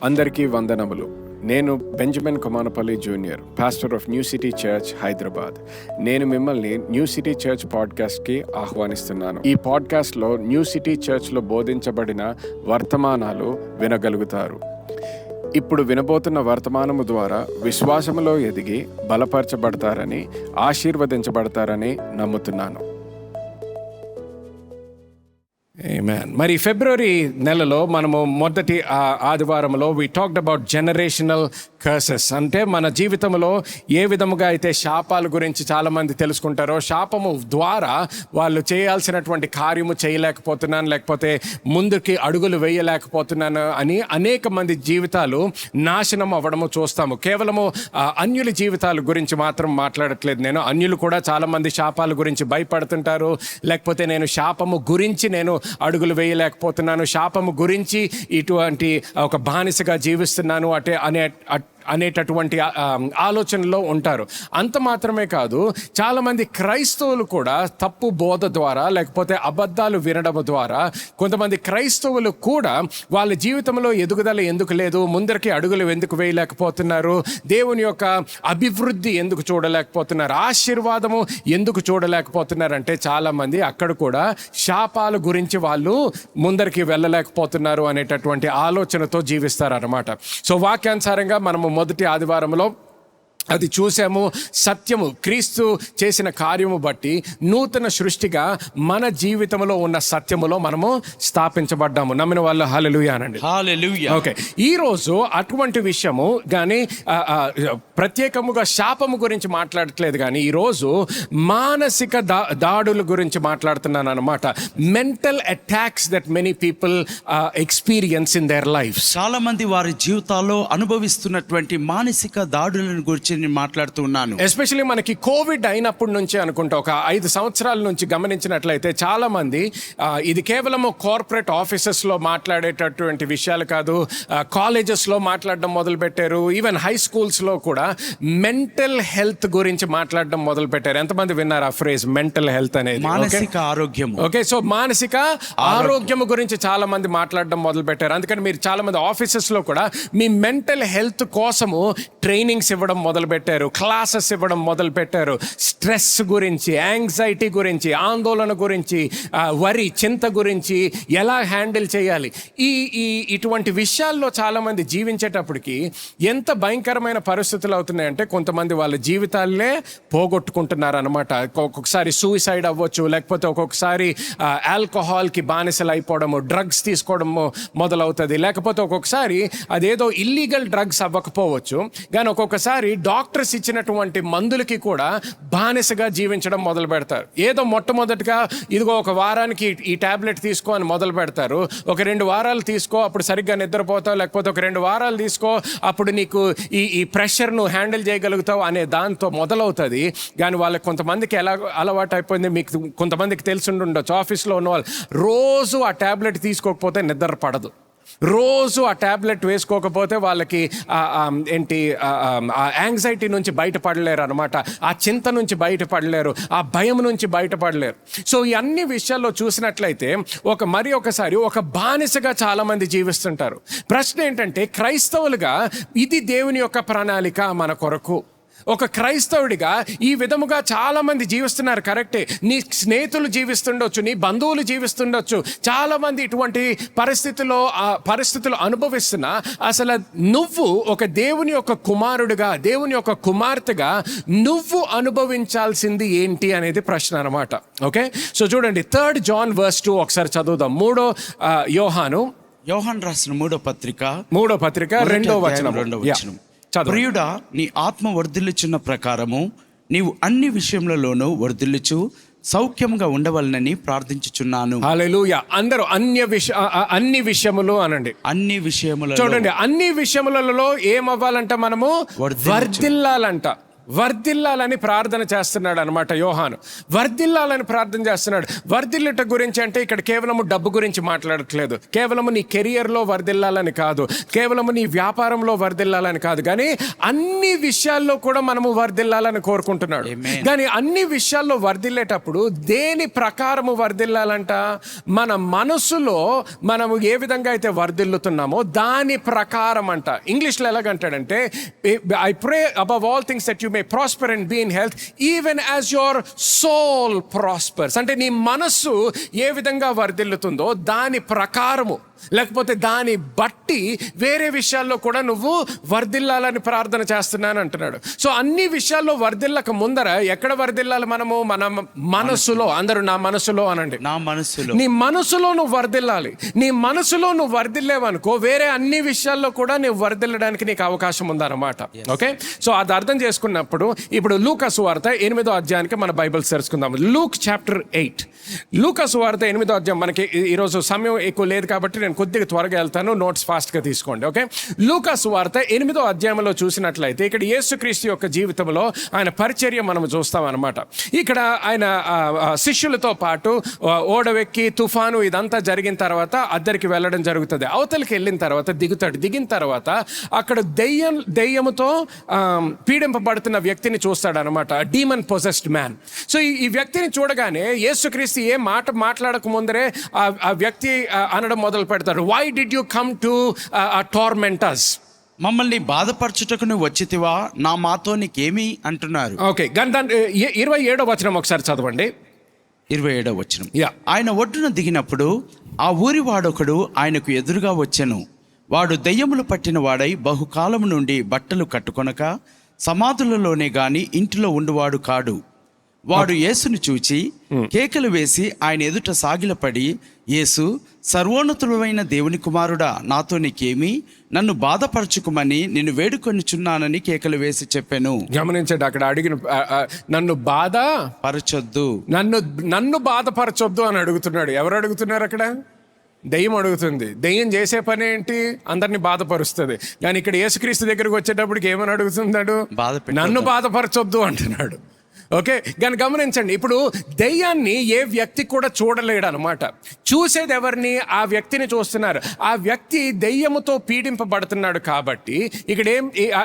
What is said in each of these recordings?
అందరికీ వందనములు. నేను Benjamin Komanapalli junior, pastor of new city church, Hyderabad. నేను మిమ్మల్ని న్యూ సిటీ చర్చ్ పాడ్కాస్ట్కి ఆహ్వానిస్తున్నాను. ఈ పాడ్కాస్ట్లో న్యూ సిటీ చర్చ్లో బోధించబడిన వర్తమానాలు వినగలుగుతారు. ఇప్పుడు వినబోతున్న వర్తమానము ద్వారా విశ్వాసములో ఎదిగి బలపరచబడతారని, ఆశీర్వదించబడతారని నమ్ముతున్నాను. ఆమేన్. మరి ఫిబ్రవరి నెలలో మనము మొదటి ఆదివారంలో we talked about generational curses. అంటే మన జీవితంలో ఏ విధముగా అయితే శాపాల గురించి చాలామంది తెలుసుకుంటారో, శాపము ద్వారా వాళ్ళు చేయాల్సినటువంటి కార్యము చేయలేకపోతున్నాను, లేకపోతే ముందుకి అడుగులు వేయలేకపోతున్నాను అని అనేక మంది జీవితాలు నాశనం అవ్వడము చూస్తాము. కేవలము అన్యుల జీవితాల గురించి మాత్రం మాట్లాడట్లేదు నేను. అన్యులు కూడా చాలామంది శాపాల గురించి భయపడుతుంటారు, లేకపోతే నేను శాపము గురించి నేను అడుగులు వేయలేకపోతున్నాను, శాపము గురించి ఇటువంటి ఒక బానిసగా జీవిస్తున్నాను అనేటటువంటి ఆలోచనలో ఉంటారు. అంత మాత్రమే కాదు, చాలామంది క్రైస్తవులు కూడా తప్పు బోధ ద్వారా, లేకపోతే అబద్ధాలు వినడం ద్వారా, కొంతమంది క్రైస్తవులు కూడా వాళ్ళ జీవితంలో ఎదుగుదల ఎందుకు లేదు, ముందరికి అడుగులు ఎందుకు వేయలేకపోతున్నారు, దేవుని యొక్క అభివృద్ధి ఎందుకు చూడలేకపోతున్నారు, ఆశీర్వాదము ఎందుకు చూడలేకపోతున్నారు అంటే చాలామంది అక్కడ కూడా శాపాల గురించి వాళ్ళు ముందరికి వెళ్ళలేకపోతున్నారు అనేటటువంటి ఆలోచనతో జీవిస్తారన్నమాట. సో వాక్యానుసారంగా మనము మొదటి ఆదివారంలో అది చూసాము. సత్యము, క్రీస్తు చేసిన కార్యము బట్టి నూతన సృష్టిగా మన జీవితంలో ఉన్న సత్యములో మనము స్థాపించబడ్డాము. నమ్మిన వాళ్ళు హల్లెలూయా అనండి. హల్లెలూయా. ఓకే, ఈరోజు అటువంటి విషయము కానీ ప్రత్యేకముగా శాపము గురించి మాట్లాడట్లేదు, కానీ ఈరోజు మానసిక దాడుల గురించి మాట్లాడుతున్నాను అనమాట. Mental attacks that many people experience in their life. చాలా మంది వారి జీవితాల్లో అనుభవిస్తున్నటువంటి మానసిక దాడులను గురించి నేను మాట్లాడుతూ ఉన్నాను. ఎస్పెషల్లీ మనకి కోవిడ్ అయినప్పటి నుంచి అనుకుంటా, ఒక 5 సంవత్సరాల నుంచి గమనించినట్లయితే చాలా మంది ఇది కేవలము కార్పొరేట్ ఆఫీసెస్లో మాట్లాడేటటువంటి విషయాలు కాదు, కాలేజెస్లో మాట్లాడడం మొదలుపెట్టారు. ఈవెన్ హై స్కూల్స్లో కూడా మెంటల్ హెల్త్ గురించి మాట్లాడడం మొదలుపెట్టారు. ఎంతమంది విన్నారు ఆ ఫ్రేజ్ మెంటల్ హెల్త్ అనేది? మానసిక ఆరోగ్యం. ఓకే, సో మానసిక ఆరోగ్యం గురించి చాలా మంది మాట్లాడడం మొదలుపెట్టారు. అందుకని మీరు చాలా మంది ఆఫీసెస్లో కూడా మీ మెంటల్ హెల్త్ కోసము ట్రైనింగ్స్ ఇవ్వడం మొదలుపెట్టారు, క్లాసెస్ ఇవ్వడం మొదలుపెట్టారు. స్ట్రెస్ గురించి, యాంగ్జైటీ గురించి, ఆందోళన గురించి, వరి, చింత గురించి ఎలా హ్యాండిల్ చేయాలి, ఇటువంటి విషయాల్లో చాలామంది జీవించేటప్పటికి ఎంత భయంకరమైన పరిస్థితులు అవుతున్నాయంటే కొంతమంది వాళ్ళ జీవితాలనే పోగొట్టుకుంటున్నారు అనమాట. ఒక్కొక్కసారి సూసైడ్ అవ్వచ్చు, లేకపోతే ఒక్కొక్కసారి ఆల్కహాల్కి బానిసలు అయిపోవడము, డ్రగ్స్ తీసుకోవడము మొదలవుతుంది, లేకపోతే ఒక్కొక్కసారి అదేదో ఇల్లీగల్ డ్రగ్స్ అవ్వకపోవచ్చు, కానీ ఒక్కొక్కసారి డాక్టర్స్ ఇచ్చినటువంటి మందులకి కూడా బానిసగా జీవించడం మొదలు పెడతారు. ఏదో మొట్టమొదటిగా ఇదిగో ఒక వారానికి ఈ టాబ్లెట్ తీసుకో అని మొదలు పెడతారు. ఒక 2 వారాలు తీసుకో, అప్పుడు సరిగ్గా నిద్రపోతావు, లేకపోతే ఒక 2 వారాలు తీసుకో, అప్పుడు నీకు ఈ ప్రెషర్ను హ్యాండిల్ చేయగలుగుతావు అనే దాంతో మొదలవుతుంది. కానీ వాళ్ళకి కొంతమందికి ఎలా అలవాటు అయిపోయింది, మీకు కొంతమందికి తెలిసి ఉండొచ్చు, ఆఫీస్లో ఉన్న వాళ్ళు రోజు ఆ టాబ్లెట్ తీసుకోకపోతే నిద్ర పడదు, రోజు ఆ టాబ్లెట్ వేసుకోకపోతే వాళ్ళకి యాంగ్జైటీ నుంచి బయటపడలేరు అనమాట, ఆ చింత నుంచి బయటపడలేరు, ఆ భయం నుంచి బయటపడలేరు. సో ఈ అన్ని విషయాల్లో చూసినట్లయితే ఒకసారి ఒక బానిసగా చాలామంది జీవిస్తుంటారు. ప్రశ్న ఏంటంటే, క్రైస్తవులుగా ఇది దేవుని యొక్క ప్రణాళిక మన కొరకు? ఒక క్రైస్తవుడిగా ఈ విధముగా చాలామంది జీవిస్తున్నారు, కరెక్టే. నీ స్నేహితులు జీవిస్తుండొచ్చు, నీ బంధువులు జీవిస్తుండొచ్చు, చాలామంది ఇటువంటి పరిస్థితులు అనుభవిస్తున్నా అసలు నువ్వు ఒక దేవుని యొక్క కుమారుడిగా, దేవుని యొక్క కుమార్తెగా నువ్వు అనుభవించాల్సింది ఏంటి అనేది ప్రశ్న అనమాట. ఓకే, సో చూడండి, 3 John verse 2 ఒకసారి చదువుదాం. యోహాను రాసిన 3వ పత్రిక 2వ వచనం. ప్రియుడా, నీ ఆత్మ వర్ధిల్లుచున్న ప్రకారము నీవు అన్ని విషయములలోనూ వర్ధిల్లుచు సౌఖ్యముగా ఉండవలనని ప్రార్థించుచున్నాను. హల్లెలూయా. అందరూ అన్ని విషయములు అనండి. అన్ని విషయములు. చూడండి, అన్ని విషయములలో ఏమవ్వాలంట? మనము వర్ధిల్లాలంట. వర్ధిల్లాలని ప్రార్థన చేస్తున్నాడు అనమాట యోహాను. వర్ధిల్లాలని ప్రార్థన చేస్తున్నాడు. వర్ధిల్లుట గురించి అంటే ఇక్కడ కేవలము డబ్బు గురించి మాట్లాడట్లేదు, కేవలము నీ కెరియర్లో వర్ధిల్లాలని కాదు, కేవలము నీ వ్యాపారంలో వర్ధిల్లాలని కాదు, కానీ అన్ని విషయాల్లో కూడా మనము వర్ధిల్లాలని కోరుకుంటున్నాడు. కానీ అన్ని విషయాల్లో వర్ధిల్లేటప్పుడు దేని ప్రకారము వర్ధిల్లాలంట? మన మనసులో మనము ఏ విధంగా అయితే వర్ధిల్లుతున్నామో దాని ప్రకారం అంట. ఇంగ్లీష్లో ఎలాగంటాడంటే, I pray above all things that you may prosper and be in health even as your soul prospers. అంటే నీ మనస్సు ఏ విధంగా వర్ధిల్లుతుందో దాని ప్రకారము, లేకపోతే దాన్ని బట్టి వేరే విషయాల్లో కూడా నువ్వు వర్ధిల్లాలని ప్రార్థన చేస్తున్నాను అంటున్నాడు. సో అన్ని విషయాల్లో వర్ధిల్లక ముందర ఎక్కడ వర్ధిల్లాలి మనము? మన మనస్సులో. అందరూ నా మనసులో అనండి. నా మనసులో. నీ మనసులో నువ్వు వర్ధిల్లాలి. నీ మనసులో నువ్వు వర్ధిల్లేవనుకో వేరే అన్ని విషయాల్లో కూడా నువ్వు వర్ధిల్లడానికి నీకు అవకాశం ఉందన్నమాట. ఓకే, సో అది అర్థం చేసుకున్నప్పుడు ఇప్పుడు లూకా సువార్త 8వ అధ్యాయానికి మన బైబిల్ తెరుచుకుందాం. Luke chapter 8. లూకా సువార్త 8వ అధ్యాయం. మనకి ఈరోజు సమయం ఎక్కువ లేదు కాబట్టి నేను కొద్దిగా త్వరగా వెళ్తాను, నోట్స్ ఫాస్ట్గా తీసుకోండి. ఓకే, లూకా సువార్త 8వ అధ్యాయంలో చూసినట్లయితే ఇక్కడ యేసుక్రీస్తు యొక్క జీవితంలో ఆయన పరిచర్య మనం చూస్తాం అనమాట. ఇక్కడ ఆయన శిష్యులతో పాటు ఓడవెక్కి తుఫాను ఇదంతా జరిగిన తర్వాత అద్దరికి వెళ్ళడం జరుగుతుంది. అవతలికి వెళ్ళిన తర్వాత దిగుతాడు. దిగిన తర్వాత అక్కడ దెయ్యముతో పీడింపబడుతున్న వ్యక్తిని చూస్తాడు అనమాట, డీమన్ పొజెస్డ్ మ్యాన్. సో ఈ వ్యక్తిని చూడగానే యేసుక్రీస్తు ఏ మాట మాట్లాడక ముందరే ఆ వ్యక్తి అనడం మొదలు పెడతారు, why did you come to torment us? మమ్మల్ని బాధపరచుటకు నువ్వు వచ్చితివా? నా మాతో నీకేమి అంటున్నారు. ఓకే, 27వ వచనం ఒకసారి చదవండి. 27వ వచనం. యా. ఆయన ఒడ్డున దిగినప్పుడు ఆ ఊరి వాడొకడు ఆయనకు ఎదురుగా వచ్చెను. వాడు దెయ్యములు పట్టిన వాడై బహుకాలం నుండి బట్టలు కట్టుకొనక సమాధులలోనే గాని ఇంటిలో ఉండువాడు కాడు. వాడు యేసును చూచి కేకలు వేసి ఆయన ఎదుట సాగిలపడి, యేసు, సర్వోన్నతుడైన దేవుని కుమారుడా, నాతో నీకేమి? నన్ను బాధపరచుకుమని నిన్ను వేడుకొనిచున్నానని కేకలు వేసి చెప్పాను. గమనించండి, అక్కడ అడిగిన నన్ను పరచొద్దు, నన్ను బాధపరచొద్దు అని అడుగుతున్నాడు. ఎవరు అడుగుతున్నారు అక్కడ? దెయ్యం అడుగుతుంది. దెయ్యం చేసే పని ఏంటి? అందరినీ బాధపరుస్తుంది. కానీ ఇక్కడ యేసుక్రీస్తు దగ్గరికి వచ్చేటప్పటికి ఏమని అడుగుతున్నాడు? నన్ను బాధపరచొద్దు అంటున్నాడు. ఓకే, కానీ గమనించండి, ఇప్పుడు దెయ్యాన్ని ఏ వ్యక్తి కూడా చూడలేడు అనమాట. చూసేది ఎవరిని? ఆ వ్యక్తిని చూస్తున్నారు. ఆ వ్యక్తి దెయ్యముతో పీడింపబడుతున్నాడు కాబట్టి ఇక్కడ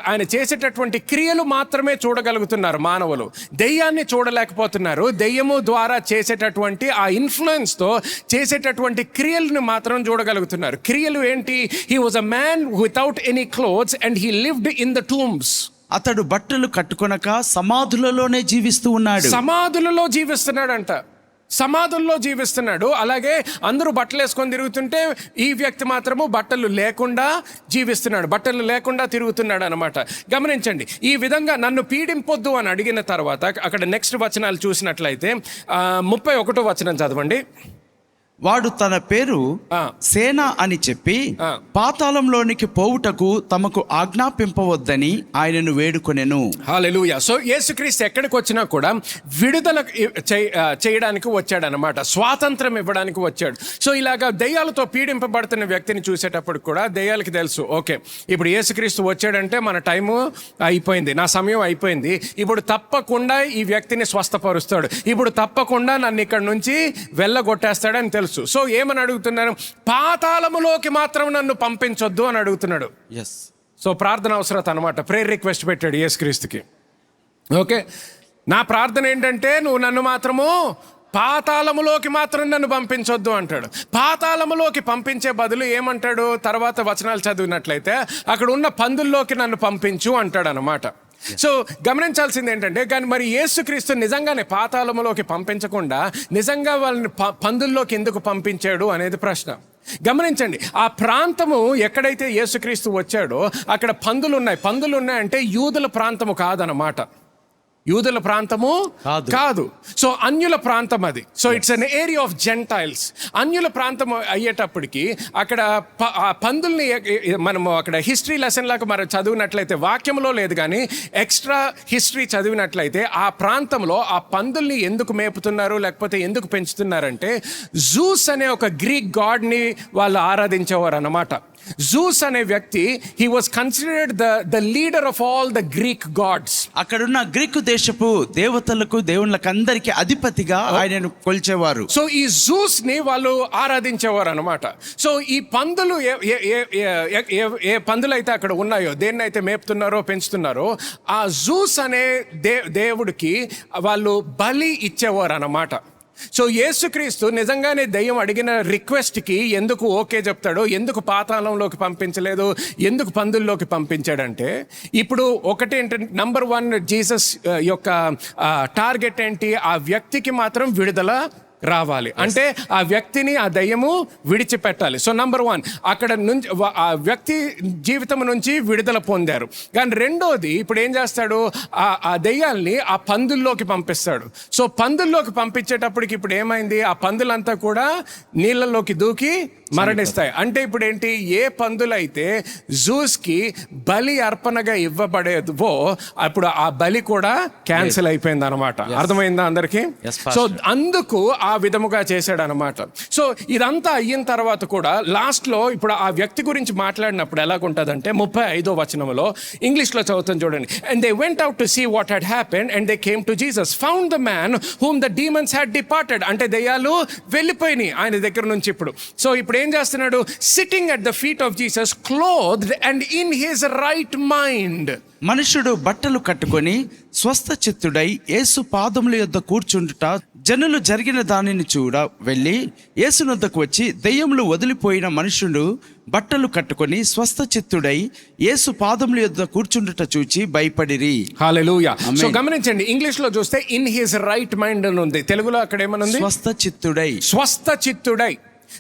ఆయన చేసేటటువంటి క్రియలు మాత్రమే చూడగలుగుతున్నారు మానవులు. దెయ్యాన్ని చూడలేకపోతున్నారు. దెయ్యము ద్వారా చేసేటటువంటి ఆ ఇన్ఫ్లుయెన్స్తో చేసేటటువంటి క్రియలను మాత్రం చూడగలుగుతున్నారు. క్రియలు ఏంటి? He was a man without any clothes and he lived in the tombs. అతడు బట్టలు కట్టుకొనక సమాధులలోనే జీవిస్తూ ఉన్నాడు. సమాధులలో జీవిస్తున్నాడంట. సమాధుల్లో జీవిస్తున్నాడు. అలాగే అందరూ బట్టలు వేసుకొని తిరుగుతుంటే ఈ వ్యక్తి మాత్రము బట్టలు లేకుండా జీవిస్తున్నాడు, బట్టలు లేకుండా తిరుగుతున్నాడు అనమాట. గమనించండి, ఈ విధంగా నన్ను పీడింపొద్దు అని అడిగిన తర్వాత అక్కడ నెక్స్ట్ వచనాలు చూసినట్లయితే 31వ వచనం చదవండి. వాడు తన పేరు సేన అని చెప్పి పాతాళంలోనికి పోవుటకు తమకు ఆజ్ఞాపింపవద్దని ఆయనను వేడుకొనెను. హల్లెలూయా. సో యేసుక్రీస్తు ఎక్కడికి వచ్చినా కూడా విడుదల చేయడానికి వచ్చాడనమాట, స్వాతంత్రం ఇవ్వడానికి వచ్చాడు. సో ఇలాగా దెయ్యాలతో పీడింపబడుతున్న వ్యక్తిని చూసేటప్పుడు కూడా దెయ్యాలకి తెలుసు, ఓకే ఇప్పుడు యేసుక్రీస్తు వచ్చాడంటే మన టైము అయిపోయింది, నా సమయం అయిపోయింది, ఇప్పుడు తప్పకుండా ఈ వ్యక్తిని స్వస్థపరుస్తాడు, ఇప్పుడు తప్పకుండా నన్ను ఇక్కడ నుంచి వెళ్ళగొట్టేస్తాడని తెలుసు. సో ఏమని అడుగుతున్నారు? పాతాళములోకి మాత్రం నన్ను పంపించొద్దు అని అడుగుతున్నాడు. సో ప్రార్థన అవసరత అనమాట. ప్రేయర్ రిక్వెస్ట్ పెట్టాడు యేసుక్రీస్తుకి. ఓకే, నా ప్రార్థన ఏంటంటే నువ్వు నన్ను మాత్రము పాతాళములోకి మాత్రం నన్ను పంపించొద్దు అంటాడు. పాతాళములోకి పంపించే బదులు ఏమంటాడు? తర్వాత వచనాలు చదివినట్లయితే అక్కడ ఉన్న పందుల్లోకి నన్ను పంపించు అంటాడు అనమాట. సో గమనించాల్సింది ఏంటంటే, కానీ మరి యేసుక్రీస్తు నిజంగానే పాతాళములోకి పంపించకుండా నిజంగా వాళ్ళని పందుల్లోకి ఎందుకు పంపించాడు అనేది ప్రశ్న. గమనించండి, ఆ ప్రాంతము ఎక్కడైతే యేసుక్రీస్తు వచ్చాడో అక్కడ పందులు ఉన్నాయంటే యూదుల ప్రాంతము కాదనమాట. యూదుల ప్రాంతము కాదు. సో అన్యుల ప్రాంతం అది. So it's an area of Gentiles. అన్యుల ప్రాంతం అయ్యేటప్పటికి అక్కడ పందుల్ని మనము అక్కడ హిస్టరీ లెసన్ లాగా మనం చదివినట్లయితే, వాక్యంలో లేదు కానీ ఎక్స్ట్రా హిస్టరీ చదివినట్లయితే ఆ ప్రాంతంలో ఆ పందుల్ని ఎందుకు మేపుతున్నారు లేకపోతే ఎందుకు పెంచుతున్నారంటే జూస్ అనే ఒక గ్రీక్ గాడ్ని వాళ్ళు ఆరాధించేవారు అన్నమాట. జూస్ అనే వ్యక్తి he was considered the leader of all the Greek gods. అక్కడున్న గ్రీకు దేశపు దేవతలకు దేవుళ్ళకి అందరికి అధిపతిగా ఆయనను కొల్చేవారు. సో ఈ జూస్ ని వాళ్ళు ఆరాధించేవారు అనమాట. సో ఈ పందులు ఏ పందులు అయితే అక్కడ ఉన్నాయో, దేన్నైతే మేపుతున్నారో పెంచుతున్నారో, ఆ జూస్ అనే దేవుడికి వాళ్ళు బలి ఇచ్చేవారు అన్నమాట. సో యేసుక్రీస్తు నిజంగానే దెయ్యం అడిగిన రిక్వెస్ట్కి ఎందుకు ఓకే చెప్తాడో, ఎందుకు పాతాళంలోకి పంపించలేదు, ఎందుకు పందుల్లోకి పంపించాడంటే, ఇప్పుడు ఒకటేంటంటే నంబర్ 1 జీసస్ యొక్క టార్గెట్ ఏంటి, ఆ వ్యక్తికి మాత్రం విడుదల రావాలి. అంటే ఆ వ్యక్తిని ఆ దయ్యము విడిచిపెట్టాలి. సో నంబర్ 1 అక్కడ నుంచి ఆ వ్యక్తి జీవితం నుంచి విడుదల పొందారు. కానీ రెండోది ఇప్పుడు ఏం చేస్తాడు, ఆ దయ్యాల్ని ఆ పందుల్లోకి పంపిస్తాడు. సో పందుల్లోకి పంపించేటప్పటికి ఇప్పుడు ఏమైంది, ఆ పందులంతా కూడా నీళ్ళల్లోకి దూకి మరణిస్తాయి. అంటే ఇప్పుడు ఏంటి, ఏ పందులైతే జూస్కి బలి అర్పణగా ఇవ్వబడేవో అప్పుడు ఆ బలి కూడా క్యాన్సిల్ అయిపోయింది అనమాట. అర్థమైందా అందరికీ? సో అందుకు ఆ విధముగా చేశాడు అనమాట. సో ఇదంతా అయిన తర్వాత కూడా లాస్ట్లో ఇప్పుడు ఆ వ్యక్తి గురించి మాట్లాడినప్పుడు ఎలాగుంటుందంటే 35వ వచనంలో ఇంగ్లీష్లో చదువుతాం చూడండి. And they went out to see what had happened and they came to Jesus, found the man whom the demons had departed. అంటే దయ్యాలు వెళ్ళిపోయినాయి ఆయన దగ్గర నుంచి. ఇప్పుడు ఇప్పుడు ఏం చేస్తున్నాడు, sitting at the feet of Jesus clothed and in his right mind. మనుషుడు బట్టలు కట్టుకొని స్వస్థ చిత్తుడై యేసు పాదముల యొద్ద కూర్చుండుట, జనులు జరిగిన దానిని చూడ వెళ్ళి యేసునొద్దకు వచ్చి, దెయ్యములు వదిలిపోయిన మనుషుడు బట్టలు కట్టుకొని స్వస్థ చిత్తుడై యేసు పాదముల యొద్ద కూర్చుండుట చూచి భయపడిరి. హల్లెలూయా. సో గమనించండి, ఇంగ్లీష్ లో చూస్తే ఇన్ హిస్ రైట్ మైండ్ అని ఉంది, తెలుగులో అక్కడ ఏమనుంది, స్వస్థ చిత్తుడై. స్వస్థ చిత్తుడై.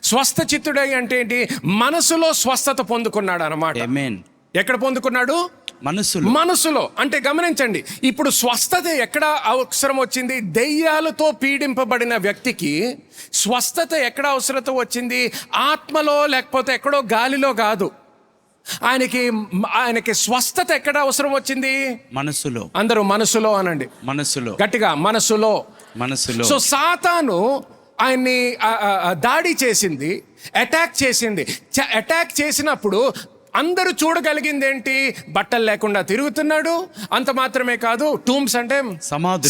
స్వస్థ చిత్తుడై అంటే ఏంటి, మనసులో స్వస్థత పొందుకున్నాడు అన్నమాట. ఆమేన్. ఎక్కడ పొందుకున్నాడు, మనసులో. అంటే గమనించండి, ఇప్పుడు స్వస్థత ఎక్కడ అవసరం వచ్చింది, దెయ్యాలతో పీడింపబడిన వ్యక్తికి స్వస్థత ఎక్కడ అవసరత వచ్చింది, ఆత్మలో లేకపోతే ఎక్కడో గాలిలో కాదు. ఆయనకి స్వస్థత ఎక్కడ అవసరం వచ్చింది, మనసులో. అందరూ మనసులో అనండి, మనసులో గట్టిగా, మనసులో. సో సాతాను ఆయన్ని దాడి చేసింది, అటాక్ చేసింది. అటాక్ చేసినప్పుడు అందరూ చూడగలిగింది ఏంటి, బట్టలు లేకుండా తిరుగుతున్నాడు. అంత మాత్రమే కాదు, టూమ్స్ అంటే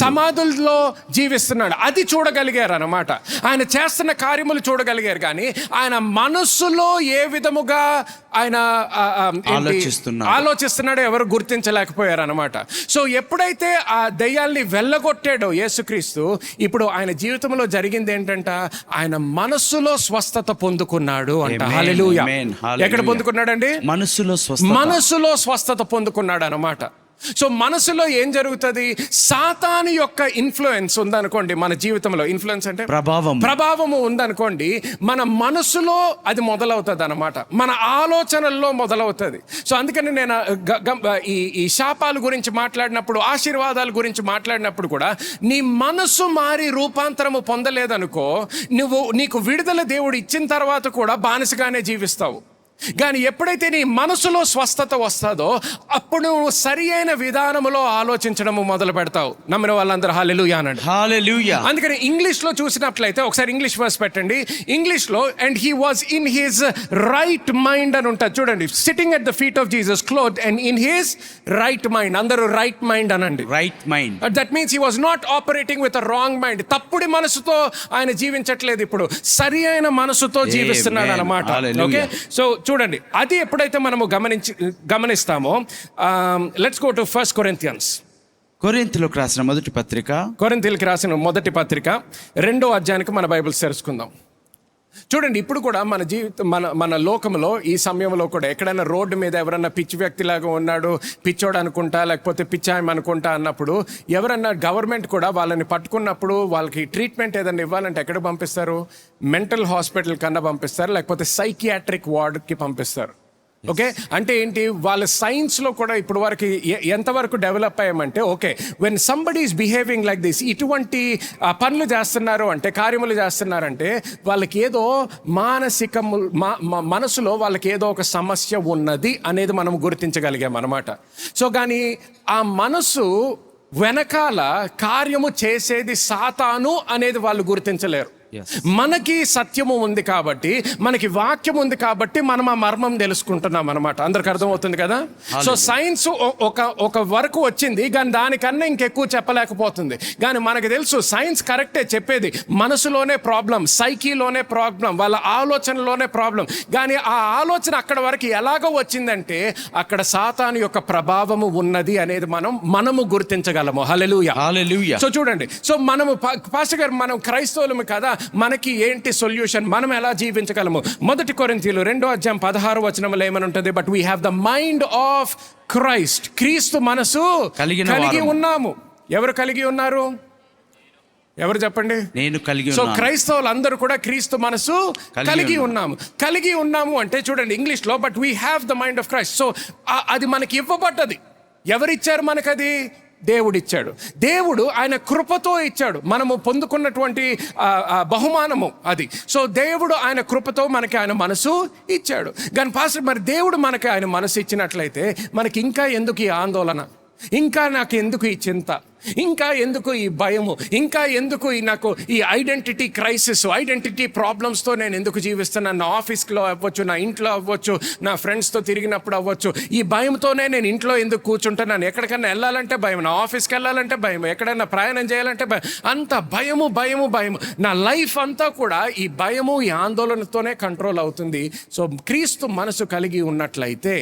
సమాధుల్లో జీవిస్తున్నాడు, అది చూడగలిగారు అన్నమాట. ఆయన చేస్తున్న కార్యములు చూడగలిగారు. కానీ ఆయన మనస్సులో ఏ విధముగా ఆయన ఆలోచిస్తున్నాడో ఎవరు గుర్తించలేకపోయారు అనమాట. సో ఎప్పుడైతే ఆ దయ్యాల్ని వెళ్ళగొట్టాడో యేసుక్రీస్తు, ఇప్పుడు ఆయన జీవితంలో జరిగింది ఏంటంట, ఆయన మనస్సులో స్వస్థత పొందుకున్నాడు అంట. హల్లెలూయా. ఎక్కడ పొందుకున్నాడండి, మనసులో స్వస్థత పొందుకున్నాడు అన్నమాట. సో మనసులో ఏం జరుగుతుంది, సాతాను యొక్క ఇన్ఫ్లుయెన్స్ ఉందనుకోండి మన జీవితంలో, ఇన్ఫ్లుయెన్స్ అంటే ప్రభావము ఉందనుకోండి, మన మనసులో అది మొదలవుతుంది అనమాట, మన ఆలోచనల్లో మొదలవుతుంది. సో అందుకని నేను ఈ శాపాల గురించి మాట్లాడినప్పుడు, ఆశీర్వాదాల గురించి మాట్లాడినప్పుడు కూడా, నీ మనసు మారి రూపాంతరము పొందలేదనుకో, నీకు విడుదల దేవుడు ఇచ్చిన తర్వాత కూడా బానిసగానే జీవిస్తావు. కానీ ఎప్పుడైతే నీ మనసులో స్వస్థత వస్తుందో అప్పుడు నువ్వు సరి అయిన విధానములో ఆలోచించడము మొదలు పెడతావు. నమ్మిన వాళ్ళందరూ హల్లెలూయా అనండి. హల్లెలూయా. అందుకని ఇంగ్లీష్ లో చూసినట్లయితే ఒకసారి ఇంగ్లీష్ వర్స్ పెట్టండి. ఇంగ్లీష్ లో and he was in his right mind అని ఉంటుంది చూడండి. Sitting at the feet of Jesus cloth and in his right mind. అందరూ రైట్ మైండ్ అనండి. Right mind. That means he was not operating with a wrong mind. తప్పుడు మనసుతో ఆయన జీవించట్లేదు, ఇప్పుడు సరి అయిన మనసుతో జీవిస్తున్నాడు అన్నమాట. ఓకే, సో చూడండి, అది ఎప్పుడైతే మనము గమనిస్తామో, లెట్స్ గో టు 1 Corinthians. కొరింథీయులకు రాసిన మొదటి పత్రిక, కొరింథీయులకు రాసిన మొదటి పత్రిక 2వ అధ్యాయానికి మన బైబిల్స్ తెరుచుకుందాం. చూడండి, ఇప్పుడు కూడా మన జీవితం, మన లోకంలో ఈ సమయంలో కూడా ఎక్కడైనా రోడ్డు మీద ఎవరన్నా పిచ్చి వ్యక్తిలాగా ఉన్నాడు, పిచ్చోడు అనుకుంటా, లేకపోతే పిచ్చాయం అనుకుంటా అన్నప్పుడు, ఎవరన్నా గవర్నమెంట్ కూడా వాళ్ళని పట్టుకున్నప్పుడు వాళ్ళకి ట్రీట్మెంట్ ఏదైనా ఇవ్వాలంటే ఎక్కడ పంపిస్తారు, మెంటల్ హాస్పిటల్ కన్నా పంపిస్తారు, లేకపోతే సైకియాట్రిక్ వార్డ్కి పంపిస్తారు. ఓకే, అంటే ఏంటి, వాళ్ళ సైన్స్లో కూడా ఇప్పుడు వరకు ఎంతవరకు డెవలప్ అయ్యామంటే, okay, when somebody is behaving like this, ఇటువంటి పనులు చేస్తున్నారు అంటే, కార్యములు చేస్తున్నారంటే, వాళ్ళకి ఏదో మనసులో వాళ్ళకి ఏదో ఒక సమస్య ఉన్నది అనేది మనం గుర్తించగలిగాం అన్నమాట. సో కానీ ఆ మనసు వెనకాల కార్యము చేసేది సాతాను అనేది వాళ్ళు గుర్తించలేరు. Yes. మనకి సత్యము ఉంది కాబట్టి, మనకి వాక్యం ఉంది కాబట్టి మనం ఆ మర్మం తెలుసుకుంటున్నాం అనమాట. అందరికి అర్థమవుతుంది కదా. సో సైన్స్ ఒక వరకు వచ్చింది, కానీ దానికన్నా ఇంకెక్కువ చెప్పలేకపోతుంది. కానీ మనకు తెలుసు సైన్స్ కరెక్టే చెప్పేది, మనసులోనే ప్రాబ్లం, సైకీలోనే ప్రాబ్లం, వాళ్ళ ఆలోచనలోనే ప్రాబ్లం. కానీ ఆ ఆలోచన అక్కడ వరకు ఎలాగో వచ్చిందంటే అక్కడ సాతాను యొక్క ప్రభావము ఉన్నది అనేది మనము గుర్తించగలము. హల్లెలూయా. హల్లెలూయా. సో చూడండి, సో మనము పాస్టర్ గారు మనం క్రైస్తవులము కదా, మనకి ఏంటి సొల్యూషన్, మనం ఎలా జీవించగలము? 1 కొరింథీయులు 2:16 ఏమని ఉంటుంది? But we have the mind of Christ. క్రీస్తు మనసు కలిగి ఉన్నాము. ఎవరు కలిగి ఉన్నారు? ఎవరు చెప్పండి? నేను కలిగి సో ఉన్నాను. క్రైస్తవులు అందరూ కూడా క్రీస్తు మనసు కలిగి ఉన్నాము అంటే చూడండి ఇంగ్లీష్లో, but we have the mind of Christ. So అది మనకి ఇవ్వబడ్డది. ఎవరిచ్చారు మనకది? దేవుడిచ్చాడు. దేవుడు ఆయన కృపతో ఇచ్చాడు. మనము పొందుకున్నటువంటి బహుమానము అది. సో దేవుడు ఆయన కృపతో మనకి ఆయన మనసు ఇచ్చాడు. కానీ పాస్టర్, మరి దేవుడు మనకి ఆయన మనసు ఇచ్చినట్లయితే మనకి ఇంకా ఎందుకు ఈ ఆందోళన, ఇంకా నాకు ఎందుకు ఈ చింత, ఇంకా ఎందుకు ఈ భయము, ఇంకా ఎందుకు నాకు ఈ ఐడెంటిటీ క్రైసిస్, ఐడెంటిటీ ప్రాబ్లమ్స్తో నేను ఎందుకు జీవిస్తున్నాను? నా ఆఫీస్లో అవ్వచ్చు, నా ఇంట్లో అవ్వచ్చు, నా ఫ్రెండ్స్తో తిరిగినప్పుడు అవ్వచ్చు, ఈ భయంతోనే నేను ఇంట్లో ఎందుకు కూర్చుంటున్నాను? ఎక్కడికైనా వెళ్ళాలంటే భయం, నా ఆఫీస్కి వెళ్ళాలంటే భయం, ఎక్కడైనా ప్రయాణం చేయాలంటే భయం, అంత భయము. నా లైఫ్ అంతా కూడా ఈ భయము, ఈ ఆందోళనతోనే కంట్రోల్ అవుతుంది. సో క్రీస్తు మనసు కలిగి ఉన్నట్లయితే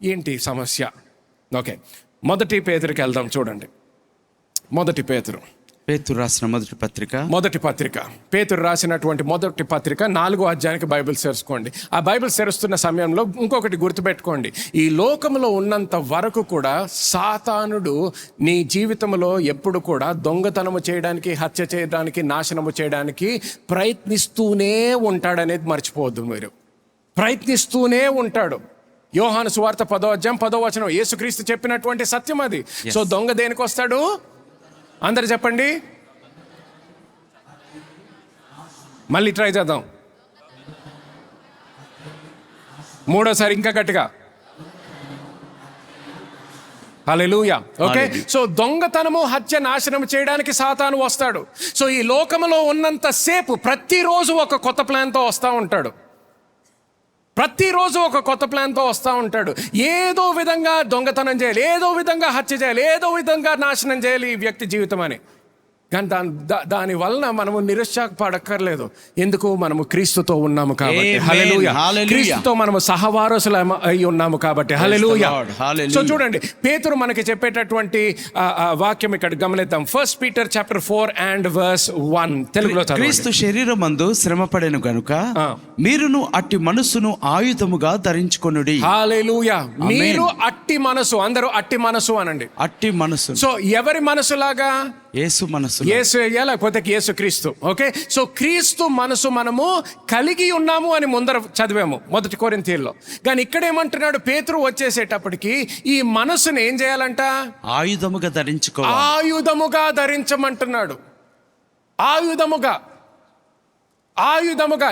ఏంటి సమస్య? ఓకే, 1 పేతురుకి వెళ్దాం. చూడండి, 1 పేతురు, పేతురు రాసిన మొదటి పత్రిక, పేతురు రాసినటువంటి 1 పత్రిక 4వ అధ్యాయానికి బైబిల్ తెరుచుకోండి. ఆ బైబిల్ తెరుస్తున్న సమయంలో ఇంకొకటి గుర్తుపెట్టుకోండి, ఈ లోకంలో ఉన్నంత వరకు కూడా సాతానుడు నీ జీవితంలో ఎప్పుడు కూడా దొంగతనము చేయడానికి, హత్య చేయడానికి, నాశనము చేయడానికి ప్రయత్నిస్తూనే ఉంటాడనేది మర్చిపోవద్దు మీరు. ప్రయత్నిస్తూనే ఉంటాడు. యోహాను సువార్త 10:10 యేసుక్రీస్తు చెప్పినటువంటి సత్యం అది. సో దొంగ దేనికి వస్తాడు? అందరు చెప్పండి, మళ్ళీ ట్రై చేద్దాం, మూడోసారి ఇంకా గట్టిగా. హల్లెలూయా. ఓకే, సో దొంగతనము, హత్య, నాశనం చేయడానికి సాతాను వస్తాడు. సో ఈ లోకంలో ఉన్నంత సేపు ప్రతిరోజు ఒక కొత్త ప్లాన్తో వస్తూ ఉంటాడు. ప్రతిరోజు ఒక కొత్త ప్లాన్తో వస్తూ ఉంటాడు. ఏదో విధంగా దొంగతనం చేయాలి, ఏదో విధంగా హత్య చేయాలి, ఏదో విధంగా నాశనం చేయాలి ఈ వ్యక్తి జీవితం అని. కానీ దాని వలన మనము నిరుత్సాహపడక్కర్లేదు. ఎందుకు? మనము క్రీస్తుతో ఉన్నాము కాబట్టి. హల్లెలూయా. క్రీస్తుతో మనము సహవారసులు అయి ఉన్నాము కాబట్టి. హల్లెలూయా. సో చూడండి, పేతురు మనకి చెప్పేటటువంటి వాక్యం ఇక్కడ గమనిద్దాం. 1 Peter chapter 4:1 తెలుగులో చదవండి. క్రీస్తు శరీరమందు శ్రమపడెను గనుక మీరును అట్టి మనస్సును ఆయుధముగా ధరించుకొనుడి. హల్లెలూయా. మీరు అట్టి మనసు, అందరూ అట్టి మనసు అనండి. అట్టి మనసు. సో ఎవరి మనసులాగా? యేసు మనసు. యేసు లేకపోతే యేసు క్రీస్తు. ఓకే, సో క్రీస్తు మనసు మనము కలిగి ఉన్నాము అని ముందర చదివాము 1 కొరింథీయుల్లో. కానీ ఇక్కడ ఏమంటున్నాడు పేతురు వచ్చేసేటప్పటికి, ఈ మనసుని ఏం చేయాలంట? ఆయుధముగా ధరించమంటున్నాడు. ఆయుధముగా.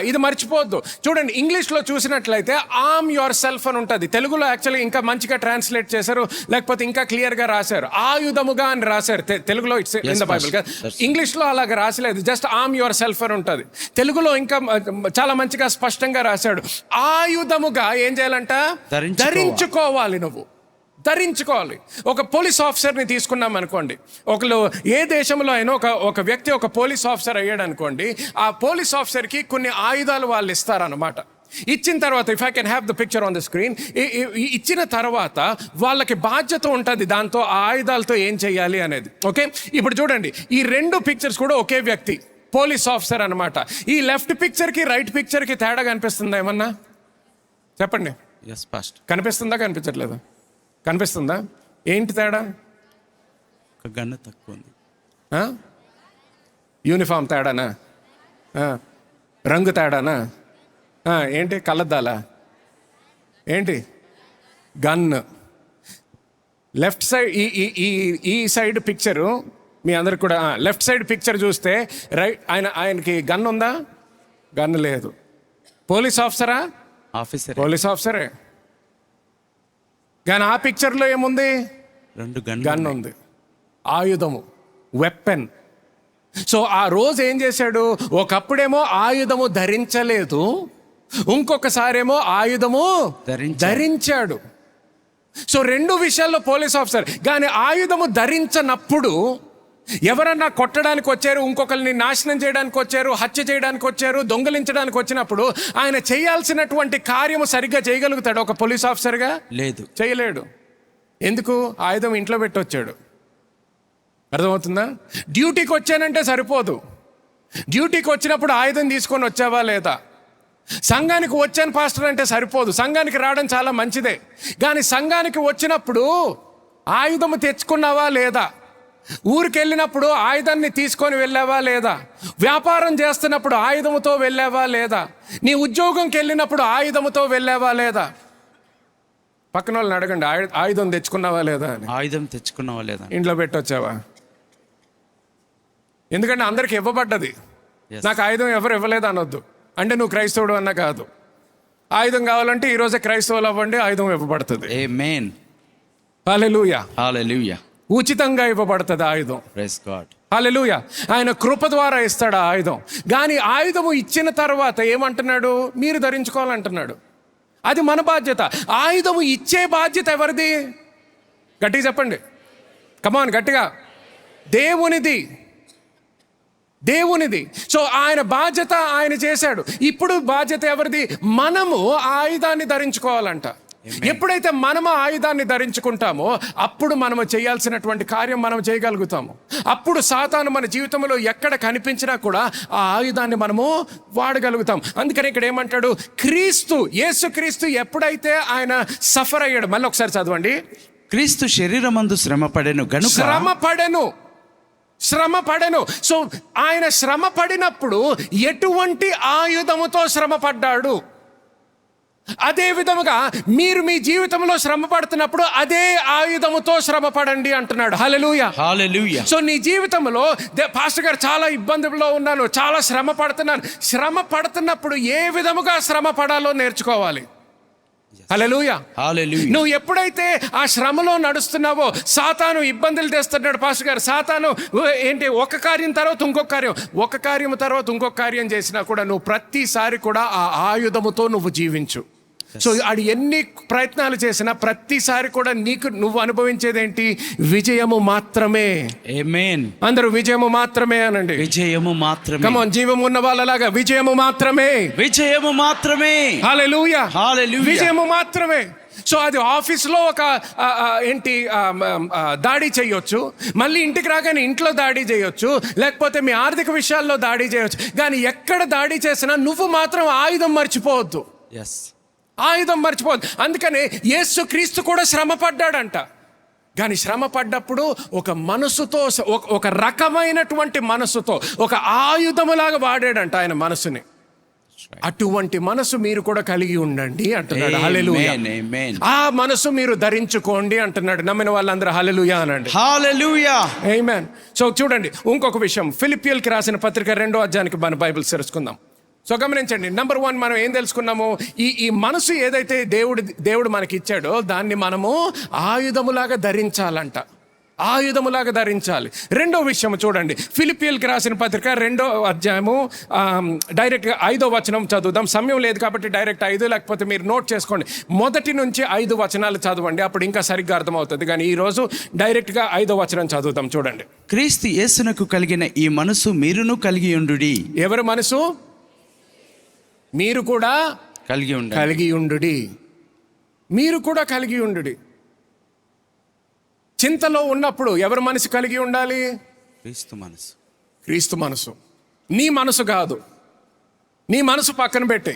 ఇది మర్చిపోవద్దు. చూడండి, ఇంగ్లీష్లో చూసినట్లయితే ఆర్మ్ యువర్ సెల్ఫ్ అని ఉంటుంది. తెలుగులో యాక్చువల్లీ ఇంకా మంచిగా ట్రాన్స్లేట్ చేశారు, లేకపోతే ఇంకా క్లియర్గా రాశారు. ఆయుధముగా అని రాశారు తెలుగులో, ఇట్స్ ఇన్ ద బైబిల్. ఇంగ్లీష్లో అలాగ రాసలేదు, జస్ట్ ఆర్మ్ యువర్ సెల్ఫ్ అని ఉంటుంది. తెలుగులో ఇంకా చాలా మంచిగా స్పష్టంగా రాశాడు. ఆయుధముగా ఏం చేయాలంట? ధరించుకోవాలి. ధరించుకోవాలి. ఒక పోలీస్ ఆఫీసర్ని తీసుకున్నాం అనుకోండి. ఒకళ్ళు ఏ దేశంలో అయినా ఒక వ్యక్తి ఒక పోలీస్ ఆఫీసర్ అయ్యాడు అనుకోండి, ఆ పోలీస్ ఆఫీసర్కి కొన్ని ఆయుధాలు వాళ్ళు ఇస్తారన్నమాట. ఇచ్చిన తర్వాత, if I can have the picture on the screen, ఇచ్చిన తర్వాత వాళ్ళకి బాధ్యత ఉంటుంది దాంతో, ఆ ఆయుధాలతో ఏం చేయాలి అనేది. ఓకే, ఇప్పుడు చూడండి, ఈ 2 పిక్చర్స్ కూడా ఒకే వ్యక్తి, పోలీస్ ఆఫీసర్ అనమాట. ఈ లెఫ్ట్ పిక్చర్కి రైట్ పిక్చర్కి తేడా కనిపిస్తుందా ఏమన్నా? చెప్పండి. కనిపిస్తుందా? కనిపించట్లేదా? కనిపిస్తుందా? ఏంటి తేడా? గన్ను తక్కువ ఉంది. యూనిఫామ్ తేడానా? రంగు తేడానా? ఏంటి కళ్ళద్దాలా? ఏంటి? గన్. లెఫ్ట్ సైడ్ ఈ సైడ్ పిక్చరు మీ అందరికి కూడా, లెఫ్ట్ సైడ్ పిక్చర్ చూస్తే ఆయనకి గన్ ఉందా? గన్ లేదు. పోలీస్ ఆఫీసరా? పోలీస్ ఆఫీసరే. కానీ ఆ పిక్చర్లో ఏముంది? 2 గన్ ఉంది. ఆయుధము, వెపన్. సో ఆ రోజు ఏం చేశాడు? ఒకప్పుడేమో ఆయుధము ధరించలేదు, ఇంకొకసారేమో ఆయుధము ధరించాడు. సో రెండు విషయాల్లో పోలీస్ ఆఫీసర్. కానీ ఆయుధము ధరించనప్పుడు ఎవరన్నా కొట్టడానికి వచ్చారు, ఇంకొకరిని నాశనం చేయడానికి వచ్చారు, హత్య చేయడానికి వచ్చారు, దొంగలించడానికి వచ్చినప్పుడు ఆయన చేయాల్సినటువంటి కార్యము సరిగ్గా చేయగలుగుతాడు ఒక పోలీస్ ఆఫీసర్గా? లేదు, చేయలేడు. ఎందుకు? ఆయుధం ఇంట్లో పెట్టొచ్చాడు. అర్థమవుతుందా? డ్యూటీకి వచ్చానంటే సరిపోదు. డ్యూటీకి వచ్చినప్పుడు ఆయుధం తీసుకొని వచ్చావా లేదా? సంఘానికి వచ్చాను పాస్టర్ అంటే సరిపోదు. సంఘానికి రావడం చాలా మంచిదే, కానీ సంఘానికి వచ్చినప్పుడు ఆయుధము తెచ్చుకున్నావా లేదా? ఊరికి వెళ్ళినప్పుడు ఆయుధాన్ని తీసుకొని వెళ్ళావా లేదా? వ్యాపారం చేస్తున్నప్పుడు ఆయుధముతో వెళ్ళావా లేదా? నీ ఉద్యోగంకి వెళ్ళినప్పుడు ఆయుధముతో వెళ్ళావా లేదా? పక్కన వాళ్ళని అడగండి, ఆయుధం తెచ్చుకున్నావా లేదా అని. ఆయుధం తెచ్చుకున్నావా లేదా? ఇంట్లో పెట్టొచ్చావా? ఎందుకంటే అందరికి ఇవ్వబడ్డది. నాకు ఆయుధం ఎవరు ఇవ్వలేదు అనొద్దు. అంటే నువ్వు క్రైస్తవుడు అన్న కాదు. ఆయుధం కావాలంటే ఈరోజే క్రైస్తవులు అవ్వండి, ఆయుధం ఇవ్వబడుతుంది. ఆమేన్. హల్లెలూయా. హల్లెలూయా. ఉచితంగా ఇవ్వబడుతుంది ఆయుధం. Praise God. హల్లెలూయా. ఆయన కృప ద్వారా ఇస్తాడు ఆ ఆయుధం. కానీ ఆయుధము ఇచ్చిన తర్వాత ఏమంటున్నాడు? మీరు ధరించుకోవాలంటున్నాడు. అది మన బాధ్యత. ఆయుధము ఇచ్చే బాధ్యత ఎవరిది? గట్టిగా చెప్పండి, కమాన్ గట్టిగా. దేవునిది. దేవునిది. సో ఆయన బాధ్యత ఆయన చేశాడు. ఇప్పుడు బాధ్యత ఎవరిది? మనము ఆ ఆయుధాన్ని ధరించుకోవాలంట. ఎప్పుడైతే మనము ఆయుధాన్ని ధరించుకుంటామో అప్పుడు మనము చేయాల్సినటువంటి కార్యం మనం చేయగలుగుతాము. అప్పుడు సాతాను మన జీవితంలో ఎక్కడ కనిపించినా కూడా ఆ ఆయుధాన్ని మనము వాడగలుగుతాం. అందుకని ఇక్కడ ఏమంటాడు? క్రీస్తు, యేసు క్రీస్తు ఎప్పుడైతే ఆయన సఫర్ అయ్యాడు, మళ్ళీ ఒకసారి చదవండి. క్రీస్తు శరీరమందు శ్రమపడెను గనుక. శ్రమ పడెను. సో ఆయన శ్రమ పడినప్పుడు ఎటువంటి ఆయుధముతో శ్రమ పడ్డాడు? అదే విధముగా మీరు మీ జీవితంలో శ్రమ పడుతున్నప్పుడు అదే ఆయుధముతో శ్రమ పడండి అంటున్నాడు. హల్లెలూయా. హల్లెలూయా. సో నీ జీవితంలో పాస్టర్ గారు చాలా ఇబ్బందుల్లో ఉన్నాను, చాలా శ్రమ పడుతున్నాను. శ్రమ పడుతున్నప్పుడు ఏ విధముగా శ్రమ పడాలో నేర్చుకోవాలి. హల్లెలూయా. హల్లెలూయా. నువ్వు ఎప్పుడైతే ఆ శ్రమలో నడుస్తున్నావో సాతాను ఇబ్బందులు తెస్తున్నాడు. పాస్టర్ గారు, సాతాను ఏంటి? ఒక కార్యం తర్వాత ఇంకొక కార్యం, ఒక కార్యం తర్వాత ఇంకొక కార్యం చేసినా కూడా నువ్వు ప్రతిసారి కూడా ఆ ఆయుధముతో నువ్వు జీవించు. సో అది ఎన్ని ప్రయత్నాలు చేసినా ప్రతిసారి కూడా నువ్వు అనుభవించేది ఏంటి? విజయము మాత్రమే. ఆమేన్. అందరూ విజయము మాత్రమే అనండి. విజయము మాత్రమే. కమాన్, జీవం ఉన్న వాళ్ళలాగా విజయము మాత్రమే. విజయము మాత్రమే. హల్లెలూయా. హల్లెలూయా. విజయము మాత్రమే. సో అది ఆఫీస్లో ఒక దాడి చేయొచ్చు, మళ్ళీ ఇంటికి రాగానే ఇంట్లో దాడి చేయొచ్చు, లేకపోతే మీ ఆర్థిక విషయాల్లో దాడి చేయొచ్చు. కానీ ఎక్కడ దాడి చేసినా నువ్వు మాత్రం ఆయుధం మర్చిపోవద్దు. ఎస్, ఆయుధం మర్చిపోవద్దు. అందుకనే యేసు క్రీస్తు కూడా శ్రమ పడ్డాడంట. కానీ శ్రమ పడ్డప్పుడు ఒక మనసుతో, ఒక రకమైనటువంటి మనసుతో, ఒక ఆయుధములాగా వాడాడంట ఆయన మనసుని. అటువంటి మనసు మీరు కూడా కలిగి ఉండండి అంటున్నాడు. హల్లెలూయా. ఆమేన్. ఆ మనసు మీరు ధరించుకోండి అంటున్నాడు. నమ్మిన వాళ్ళందరూ హల్లెలూయా అనండి. హల్లెలూయా. ఆమేన్. సో చూడండి, ఇంకొక విషయం, ఫిలిప్పియులకి రాసిన పత్రిక 2వ అధ్యాయానికి మన బైబిల్ తెరుచుకుందాం. సో గమనించండి, నెంబర్ 1 మనం ఏం తెలుసుకున్నాము? ఈ మనసు ఏదైతే దేవుడు మనకి ఇచ్చాడో దాన్ని మనము ఆయుధములాగా ధరించాలంట. ఆయుధములాగా ధరించాలి. రెండో విషయం చూడండి, ఫిలిప్పియులకి రాసిన పత్రిక 2వ అధ్యాయము డైరెక్ట్గా 5వ వచనం చదువుదాం. సమయం లేదు కాబట్టి డైరెక్ట్ 5, లేకపోతే మీరు నోట్ చేసుకోండి. 1 నుంచి 5 వచనాలు చదవండి, అప్పుడు ఇంకా సరిగ్గా అర్థమవుతుంది. కానీ ఈరోజు డైరెక్ట్గా 5వ వచనం చదువుతాం. చూడండి. క్రీస్తు యేసునకు కలిగిన ఈ మనసు మీరును కలిగి ఉండుడి. ఎవరి మనసు? మీరు కూడా కలిగి ఉండండి. కలిగి ఉండుడి. మీరు కూడా కలిగి ఉండుడి. చింతలో ఉన్నప్పుడు ఎవరి మనసు కలిగి ఉండాలి? క్రీస్తు మనసు. క్రీస్తు మనసు. నీ మనసు కాదు. నీ మనసు పక్కన పెట్టే.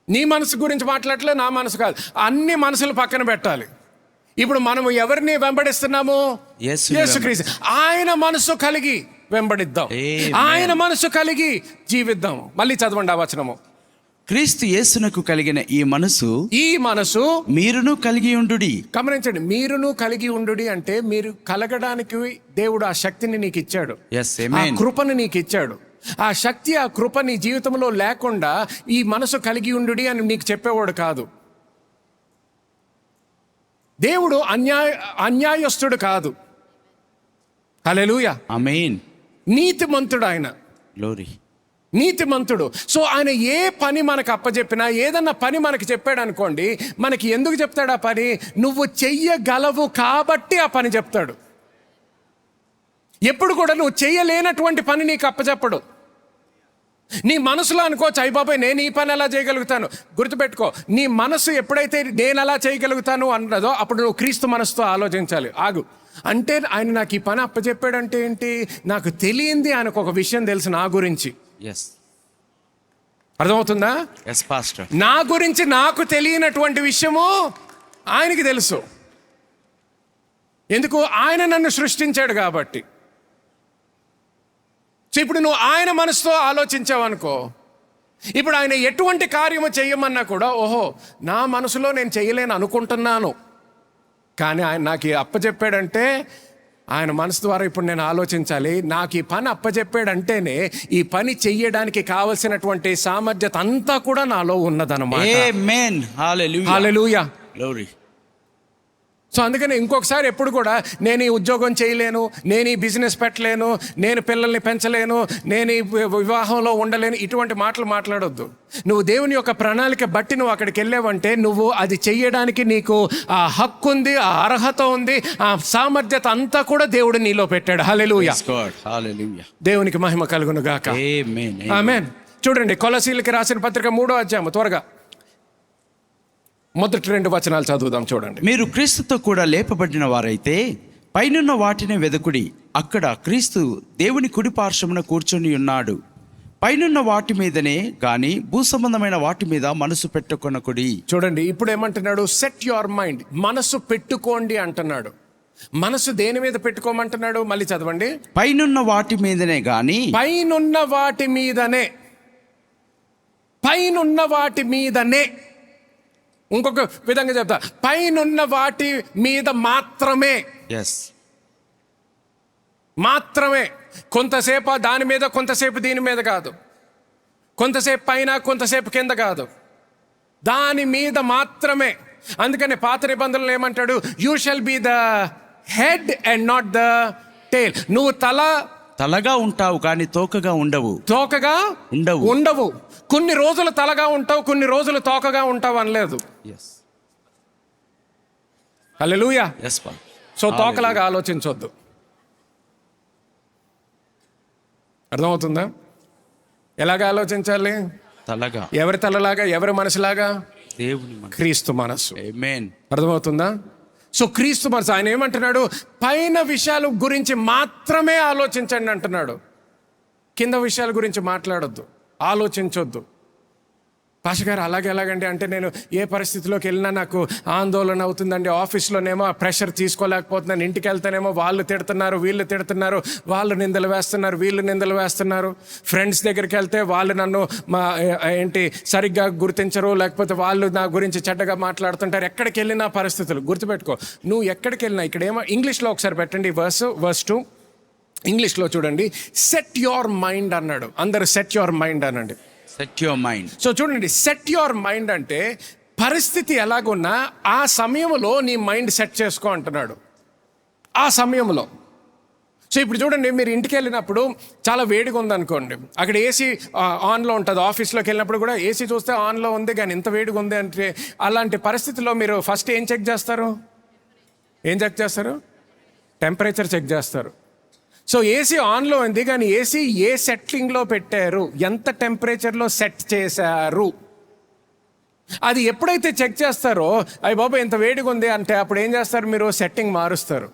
నీ మనసు గురించి మాట్లాడలే, నా మనసు కాదు, అన్ని మనసులు పక్కన పెట్టాలి. ఇప్పుడు మనము ఎవరిని వెంబడిస్తున్నాము? యేసుక్రీస్తు. ఆయన మనసు కలిగి వెంబడిద్దాం. ఆయన మనసు కలిగి జీవిద్దాం. మళ్ళీ చదవండి ఆ వచనము. క్రీస్తు యేసునకు కలిగిన ఈ మనసు మీరును కలిగి ఉండుడి. గమనించండి, మీరును కలిగి ఉండుడి అంటే మీరు కలగడానికి దేవుడు ఆ శక్తిని నీకు ఇచ్చాడు. ఆ కృపను నీకు ఇచ్చాడు. ఆ శక్తి, ఆ కృప నీ జీవితంలో లేకుండా ఈ మనసు కలిగి ఉండుడి అని నీకు చెప్పేవాడు కాదు. దేవుడు అన్యాయస్తుడు కాదు. హల్లెలూయా. ఆమేన్. నీతిమంతుడు ఆయన, గ్లోరీ. నీతిమంతుడు. సో ఆయన ఏ పని మనకు అప్పచెప్పినా, ఏదన్నా పని మనకి చెప్పాడు అనుకోండి, మనకి ఎందుకు చెప్తాడు ఆ పని? నువ్వు చెయ్యగలవు కాబట్టి ఆ పని చెప్తాడు. ఎప్పుడు కూడా నువ్వు చెయ్యలేనటువంటి పని నీకు అప్పచెప్పడు. నీ మనసులో అనుకోవచ్చు, అయ్య బాబాయ్ నేను ఈ పని ఎలా చేయగలుగుతాను. గుర్తుపెట్టుకో, నీ మనసు ఎప్పుడైతే నేను ఎలా చేయగలుగుతాను అన్నదో అప్పుడు నువ్వు క్రీస్తు మనసుతో ఆలోచించాలి. ఆగు, అంటే ఆయన నాకు ఈ పని అప్పచెప్పాడంటే ఏంటి? నాకు తెలియంది ఆయనకు ఒక విషయం తెలుసు నా గురించి. ఎస్, అర్థమవుతుందా? Yes pastor. నా గురించి నాకు తెలియనటువంటి విషయము ఆయనకి తెలుసు. ఎందుకు? ఆయన నన్ను సృష్టించాడు కాబట్టి. సో ఇప్పుడు నువ్వు ఆయన మనసుతో ఆలోచించావనుకో, ఇప్పుడు ఆయన ఎటువంటి కార్యము చేయమన్నా కూడా, ఓహో నా మనసులో నేను చేయలేను అనుకుంటున్నాను, కానీ ఆయన నాకు అప్పచెప్పాడంటే ఆయన మనసు ద్వారా ఇప్పుడు నేను ఆలోచించాలి. నాకు ఈ పని అప్పచెప్పాడంటేనే ఈ పని చెయ్యడానికి కావలసినటువంటి సామర్థ్యత అంతా కూడా నాలో ఉన్నదన్నమాట. ఆమేన్. హల్లెలూయా. హల్లెలూయా. గ్లోరీ. సో అందుకని ఇంకొకసారి ఎప్పుడు కూడా నేను ఈ ఉద్యోగం చేయలేను, నేను ఈ బిజినెస్ పెట్టలేను, నేను పిల్లల్ని పెంచలేను, నేను ఈ వివాహంలో ఉండలేను, ఇటువంటి మాటలు మాట్లాడొద్దు. నువ్వు దేవుని యొక్క ప్రణాళిక బట్టి నువ్వు అక్కడికి వెళ్ళావంటే నువ్వు అది చెయ్యడానికి నీకు ఆ హక్కు ఉంది, ఆ అర్హత ఉంది, ఆ సామర్థ్యత అంతా కూడా దేవుడు నీలో పెట్టాడు. హల్లెలూయా. హల్లెలూయా. దేవునికి మహిమ కలుగును గాక. ఆమేన్. ఆమేన్. చూడండి, కొలసీలకి రాసిన పత్రిక 3వ అధ్యాయం త్వరగా మొదటి 2 వచనాలు చదువుదాం. చూడండి. మీరు క్రీస్తుతో కూడా లేపబడిన వారైతే పైనున్న వాటిని వెదకుడి, అక్కడ క్రీస్తు దేవుని కుడి పార్శ్వమున కూర్చొని ఉన్నాడు. పైనున్న వాటి మీదనే గాని భూ సంబంధమైన వాటి మీద మనసు పెట్టుకొనకుడి. చూడండి, ఇప్పుడు ఏమంటున్నాడు? సెట్ యువర్ మైండ్, మనసు పెట్టుకోండి అంటున్నాడు. మనసు దేని మీద పెట్టుకోమంటున్నాడు? మళ్ళీ చదవండి. పైనున్న వాటి మీదనే గాని, పైనున్న వాటి మీదనే, పైనున్న వాటి మీదనే. ఇంకొక విధంగా చెప్తా, పైనున్న వాటి మీద మాత్రమే. ఎస్, మాత్రమే. కొంతసేపు దాని మీద, కొంతసేపు దీని మీద కాదు, కొంతసేపు పైన కొంతసేపు కింద కాదు, దాని మీద మాత్రమే. అందుకని పాత నిబంధనలు ఏమంటాడు? You shall be the head and not the tail. నువ్వు తలగా ఉంటావు కానీ తోకగా ఉండవు. తోకగా ఉండవు. కొన్ని రోజులు తలగా ఉంటావు, కొన్ని రోజులు తోకగా ఉంటావు అనలేదు. హల్లెలూయా. సో తోకలాగా ఆలోచించొద్దు. అర్థమవుతుందా? ఎలాగా ఆలోచించాలి? తలగా. ఎవరి తలలాగా? ఎవరి మనసులాగా? దేవుని మనసు. క్రీస్తు మనసు. ఆమేన్. అర్థమవుతుందా? సో క్రీస్తు మనసు. ఆయన ఏమంటున్నాడు? పైన విషయాల గురించి మాత్రమే ఆలోచించండి అంటున్నాడు. కింద విషయాల గురించి మాట్లాడొద్దు, ఆలోచించొద్దు. పాస్టర్ గారు అలాగే ఎలాగండి అంటే, నేను ఏ పరిస్థితిలోకి వెళ్ళినా నాకు ఆందోళన అవుతుందండి. ఆఫీస్లోనేమో ప్రెషర్ తీసుకోలేకపోతున్నాను, ఇంటికి వెళ్తేనేమో వాళ్ళు తిడుతున్నారు, వీళ్ళు తిడుతున్నారు, వాళ్ళు నిందలు వేస్తున్నారు, వీళ్ళు నిందలు వేస్తున్నారు. ఫ్రెండ్స్ దగ్గరికి వెళ్తే వాళ్ళు నన్ను సరిగ్గా గుర్తించరు, లేకపోతే వాళ్ళు నా గురించి చెడ్డగా మాట్లాడుతుంటారు. ఎక్కడికి వెళ్ళినా పరిస్థితులు. గుర్తుపెట్టుకో, నువ్వు ఎక్కడికి వెళ్ళినా, ఇక్కడేమో ఇంగ్లీష్లో ఒకసారి పెట్టండి వర్స్ 2 ఇంగ్లీష్లో చూడండి. సెట్ యువర్ మైండ్ అన్నాడు. అందరూ సెట్ యువర్ మైండ్ అనండి. Set your mind. సో చూడండి, సెట్ యువర్ మైండ్ అంటే పరిస్థితి ఎలాగున్నా ఆ సమయంలో నీ మైండ్ సెట్ చేసుకో అంటున్నాడు. ఆ సమయంలో. సో ఇప్పుడు చూడండి, మీరు ఇంటికి వెళ్ళినప్పుడు చాలా వేడిగా ఉందనుకోండి, అక్కడ ఏసీ ఆన్లో ఉంటుంది. ఆఫీస్లోకి వెళ్ళినప్పుడు కూడా ఏసీ చూస్తే ఆన్లో ఉంది, కానీ ఇంత వేడిగా ఉంది అంటే అలాంటి పరిస్థితుల్లో మీరు ఫస్ట్ ఏం చెక్ చేస్తారు? టెంపరేచర్ చెక్ చేస్తారు. సో ఏసీ ఆన్లో ఉంది, కానీ ఏసీ ఏ సెట్టింగ్లో పెట్టారు, ఎంత టెంపరేచర్లో సెట్ చేశారు, అది ఎప్పుడైతే చెక్ చేస్తారో, అయ్య బాబా ఎంత వేడిగా ఉంది అంటే అప్పుడు ఏం చేస్తారు? మీరు సెట్టింగ్ మారుస్తారు.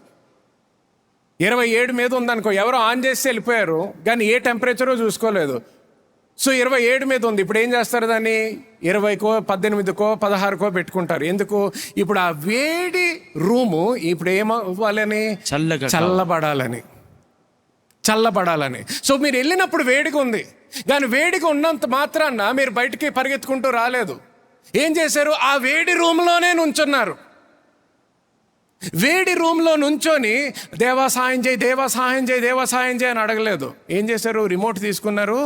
27 మీద ఉందనుకో, ఎవరో ఆన్ చేసి వెళ్ళిపోయారు, కానీ ఏ టెంపరేచరో చూసుకోలేదు. సో 27 మీద ఉంది, ఇప్పుడు ఏం చేస్తారు? దాన్ని 20కో 18కో 16కో పెట్టుకుంటారు. ఎందుకు? ఇప్పుడు ఆ వేడి రూము ఇప్పుడు ఏమవ్వాలని? చల్లబడాలని. సో మీరు వెళ్ళినప్పుడు వేడిగా ఉంది, కానీ వేడిగా ఉన్నంత మాత్రాన మీరు బయటికి పరిగెత్తుకుంటూ రాలేదు. ఏం చేశారు? ఆ వేడి రూమ్లోనే నుంచున్నారు. వేడి రూమ్లో నుంచొని దేవా సాయం చేయి అని అడగలేదు. ఏం చేశారు? రిమోట్ తీసుకున్నారు,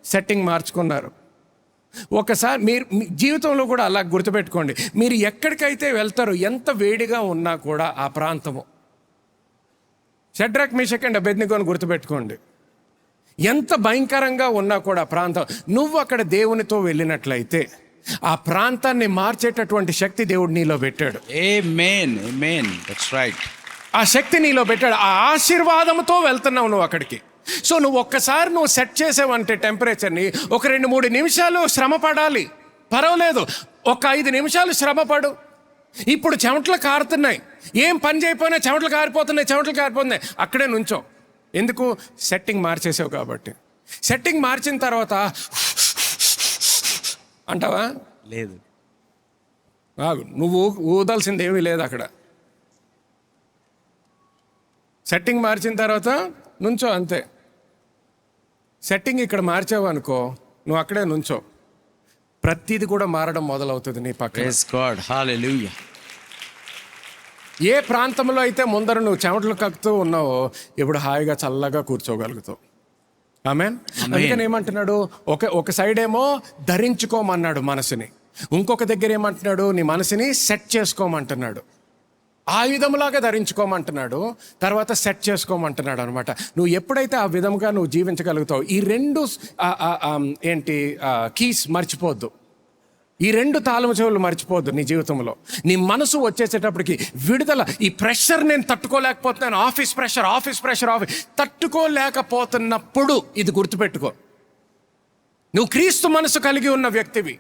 సెట్టింగ్ మార్చుకున్నారు. ఒకసారి మీరు జీవితంలో కూడా అలా గుర్తుపెట్టుకోండి. మీరు ఎక్కడికైతే వెళ్తారో, ఎంత వేడిగా ఉన్నా కూడా ఆ ప్రాంతము షడ్రక్ మీషక్ అండ్ అబేద్నెగోని గుర్తుపెట్టుకోండి. ఎంత భయంకరంగా ఉన్నా కూడా ప్రాంతం, నువ్వు అక్కడ దేవునితో వెళ్ళినట్లయితే ఆ ప్రాంతాన్ని మార్చేటటువంటి శక్తి దేవుడు నీలో పెట్టాడు. ఆమేన్, ఆమేన్, దట్స్ రైట్. ఆ శక్తి నీలో పెట్టాడు. ఆ ఆశీర్వాదంతో వెళ్తున్నావు నువ్వు అక్కడికి. సో నువ్వు ఒక్కసారి నువ్వు సెట్ చేసావంటే టెంపరేచర్ని, ఒక 2-3 నిమిషాలు శ్రమ పడాలి, పర్వాలేదు. ఒక 5 నిమిషాలు శ్రమ పడు. ఇప్పుడు చెమటలు కారుతున్నాయి, ఏం పని చేయకపోయినా చెమటలు కారిపోతున్నాయి, అక్కడే నుంచో. ఎందుకు? సెట్టింగ్ మార్చేసావు కాబట్టి. సెట్టింగ్ మార్చిన తర్వాత అంటావా? లేదు, నువ్వు ఊదాల్సింది ఏమీ లేదు అక్కడ. సెట్టింగ్ మార్చిన తర్వాత నుంచో, అంతే. సెట్టింగ్ ఇక్కడ మార్చావు అనుకో, నువ్వు అక్కడే నుంచో, ప్రతిది కూడా మారడం మొదలవుతుంది నీ పక్కన. ప్రైజ్ గాడ్, హల్లెలూయా. ఏ ప్రాంతంలో అయితే ముందర నువ్వు చెమటలు కక్కుతూ ఉన్నావో, ఇప్పుడు హాయిగా చల్లగా కూర్చోగలుగుతావు. ఆమేన్. అందుకని ఏమంటున్నాడు, ఒక సైడ్ ఏమో ధరించుకోమన్నాడు మనసుని, ఇంకొక దగ్గర ఏమంటున్నాడు, నీ మనసుని సెట్ చేసుకోమంటున్నాడు. ఆయుధంలాగా ధరించుకోమంటున్నాడు, తర్వాత సెట్ చేసుకోమంటున్నాడు అనమాట. నువ్వు ఎప్పుడైతే ఆ విధంగా నువ్వు జీవించగలుగుతావు, ఈ 2 కీస్ మర్చిపోద్దు, ఈ 2 తాళం చెవులు మర్చిపోద్దు నీ జీవితంలో. నీ మనసు వచ్చేసేటప్పటికి విడుదల. ఈ ప్రెషర్ నేను తట్టుకోలేకపోతున్నాను, ఆఫీస్ ప్రెషర్ తట్టుకోలేకపోతున్నప్పుడు ఇది గుర్తుపెట్టుకో, నువ్వు క్రీస్తు మనసు కలిగి ఉన్న వ్యక్తివి.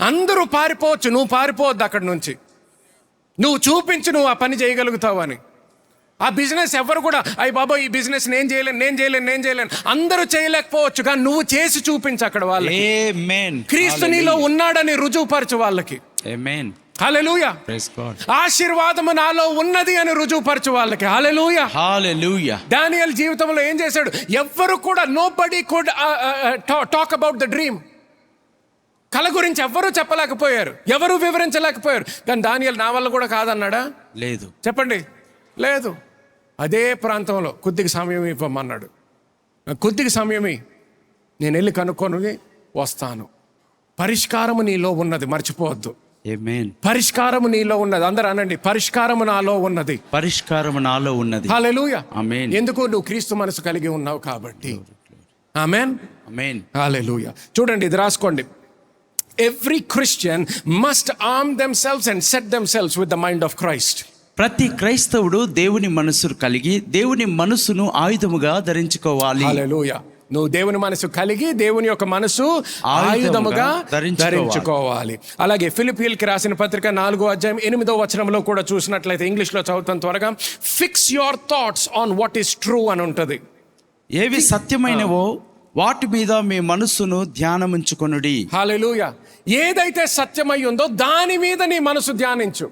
అందరూ పారిపోవచ్చు, నువ్వు పారిపోవద్దు అక్కడి నుంచి. నువ్వు చూపించు నువ్వు ఆ పని చేయగలుగుతావని. ఆ బిజినెస్ ఎవరు కూడా అయ్యి బాబా ఈ బిజినెస్ నేను చేయలేను అందరూ చేయలేకపోవచ్చు, కానీ నువ్వు చేసి చూపించు అక్కడ వాళ్ళకి. ఆమేన్. క్రీస్తు నీలో ఉన్నాడని రుజువుపరచు వాళ్ళకి. ఆమేన్. హల్లెలూయా. Praise God. ఆశీర్వాదము నాలో ఉన్నది అని రుజువుపరచు వాళ్ళకి. హల్లెలూయా. హల్లెలూయా. దానియేలు జీవితంలో ఏం చేశాడు? ఎవ్వరు కూడా nobody could talk about the dream. కళ గురించి ఎవ్వరూ చెప్పలేకపోయారు, ఎవరు వివరించలేకపోయారు. కానీ దానియేలు నా వల్ల కూడా కాదన్నాడా? లేదు. చెప్పండి, లేదు. అదే ప్రాంతంలో కొద్దిగా సమయం ఇవ్వమన్నాడు. కొద్దిగా సమయమే, నేను వెళ్ళి కనుక్కొని వస్తాను. పరిష్కారము నీలో ఉన్నది, మర్చిపోవద్దు. ఆమేన్. పరిష్కారము నీలో ఉన్నది. అందరూ అనండి, పరిష్కారము నాలో ఉన్నది. పరిష్కారము నాలో ఉన్నది. హల్లెలూయా. ఆమేన్. ఎందుకు? నువ్వు క్రీస్తు మనసు కలిగి ఉన్నావు కాబట్టి. ఆమేన్. ఆమేన్. హల్లెలూయా. చూడండి, ఇది రాసుకోండి. Every Christian must arm themselves and set themselves with the mind of Christ. ప్రతి క్రైస్తవుడు దేవుని మనసును కలిగి దేవుని మనసును ఆయుధముగా ధరించుకోవాలి. హల్లెలూయా. నువ్వు దేవుని మనసు కలిగి దేవుని యొక్క మనసు ఆయుధముగా ధరించుకోవాలి. అలాగే ఫిలిప్పీయులకి రాసిన పత్రిక 4వ అధ్యాయం 8వ వచనంలో కూడా చూసినట్లయితే, ఇంగ్లీష్లో చదువుతాను త్వరగా, fix your thoughts on what is true అని ఉంటుంది. ఏవి సత్యమైనవో వాటి మీద మీ మనస్సును ధ్యానముంచుకొనుడి. హల్లెలూయా. ఏదైతే సత్యమై ఉందో దాని మీద నీ మనసు ధ్యానించు.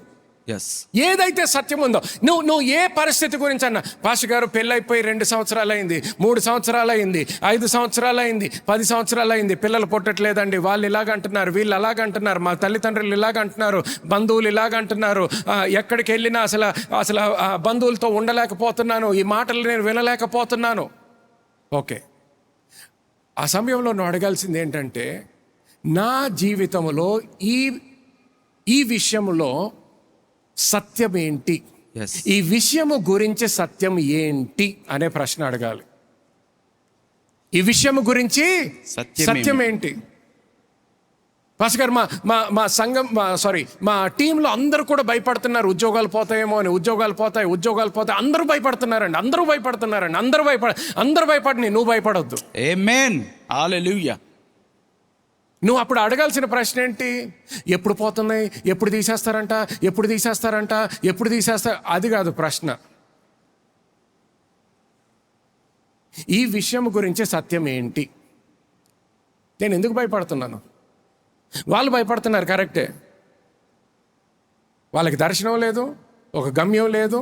ఏదైతే సత్యం ఉందో, నువ్వు ఏ పరిస్థితి గురించి అన్నా, పాస్టర్ గారు పెళ్ళైపోయి 2 సంవత్సరాలు అయింది, 3 సంవత్సరాలు అయింది, 5 సంవత్సరాలు అయింది, 10 సంవత్సరాలు అయింది, పిల్లలు పుట్టట్లేదండి, వాళ్ళు ఇలాగంటున్నారు, వీళ్ళు అలాగంటున్నారు, మా తల్లిదండ్రులు ఇలాగంటున్నారు, బంధువులు ఇలాగంటున్నారు, ఎక్కడికి వెళ్ళినా అసలు బంధువులతో ఉండలేకపోతున్నాను, ఈ మాటలు నేను వినలేకపోతున్నాను. ఓకే, ఆ సమయంలో నువ్వు అడగాల్సింది ఏంటంటే, నా జీవితంలో ఈ విషయంలో సత్యం ఏంటి, ఈ విషయము గురించి సత్యం ఏంటి అనే ప్రశ్న అడగాలి. ఈ విషయము గురించి సత్యం ఏంటి? పాస్టర్ గారు, మా సంఘం మా టీంలో అందరూ కూడా భయపడుతున్నారు, ఉద్యోగాలు పోతాయేమో అని. ఉద్యోగాలు పోతాయి, అందరూ భయపడుతున్నారండి, అందరూ భయపడని, నువ్వు భయపడొద్దు. ఆమేన్. హల్లెలూయా. నువ్వు అప్పుడు అడగాల్సిన ప్రశ్న ఏంటి? ఎప్పుడు పోతున్నాయి, ఎప్పుడు తీసేస్తారంట, అది కాదు ప్రశ్న. ఈ విషయం గురించి సత్యం ఏంటి? నేను ఎందుకు భయపడుతున్నాను? వాళ్ళు భయపడుతున్నారు, కరెక్టే. వాళ్ళకి దర్శనం లేదు, ఒక గమ్యం లేదు,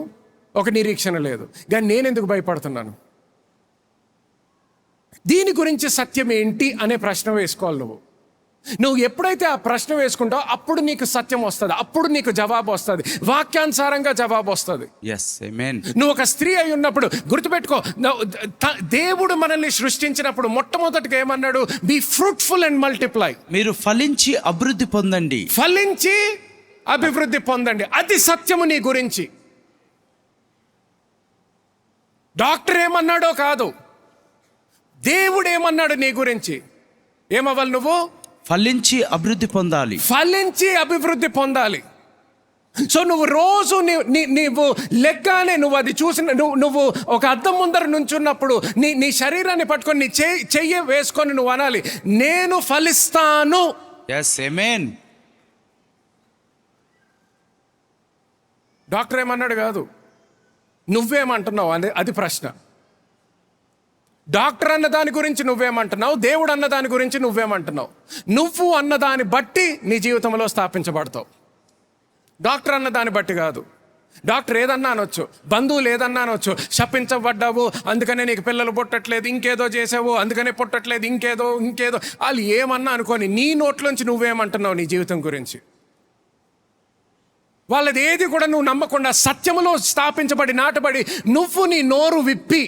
ఒక నిరీక్షణ లేదు. కానీ నేను ఎందుకు భయపడుతున్నాను? దీని గురించి సత్యం ఏంటి అనే ప్రశ్న వేసుకోవాలి. నువ్వు ఎప్పుడైతే ఆ ప్రశ్న వేసుకుంటావో అప్పుడు నీకు సత్యం వస్తుంది, అప్పుడు నీకు జవాబు వస్తుంది, వాక్యానుసారంగా జవాబు వస్తుంది. నువ్వు ఒక స్త్రీ అయి ఉన్నప్పుడు గుర్తుపెట్టుకో, దేవుడు మనల్ని సృష్టించినప్పుడు మొట్టమొదటిగా ఏమన్నాడు? B fruitful and multiply. మీరు ఫలించి అభివృద్ధి పొందండి. అది సత్యము నీ గురించి. డాక్టర్ ఏమన్నాడో కాదు, దేవుడు ఏమన్నాడు నీ గురించి. ఏమవ్వాలి నువ్వు? ఫలించి అభివృద్ధి పొందాలి. ఫలించి అభివృద్ధి పొందాలి. సో నువ్వు రోజు నీవు లెగ్గానే నువ్వు అది చూసిన నువ్వు ఒక అద్దం ముందర నుంచున్నప్పుడు నీ శరీరాన్ని పట్టుకొని నీ చెయ్యి వేసుకొని నువ్వు అనాలి, నేను ఫలిస్తాను. ఎస్, ఆమేన్. డాక్టర్ ఏమన్నాడు కాదు, నువ్వేమంటున్నావు అది ప్రశ్న. డాక్టర్ అన్న దాని గురించి నువ్వేమంటున్నావు, దేవుడు అన్న దాని గురించి నువ్వేమంటున్నావు. నువ్వు అన్న దాన్ని బట్టి నీ జీవితంలో స్థాపించబడతావు. డాక్టర్ అన్న దాన్ని బట్టి కాదు. డాక్టర్ ఏదన్నా అనొచ్చు, బంధువులు ఏదన్నా అనొచ్చు, శపించబడ్డావు అందుకనే నీకు పిల్లలు పుట్టట్లేదు, ఇంకేదో చేసావు అందుకనే పుట్టట్లేదు, ఇంకేదో వాళ్ళు ఏమన్నా అనుకోని నీ నోట్లోంచి నువ్వేమంటున్నావు నీ జీవితం గురించి. వాళ్ళది ఏది కూడా నువ్వు నమ్మకుండా సత్యములో స్థాపించబడి నాటబడి నువ్వు నీ నోరు విప్పి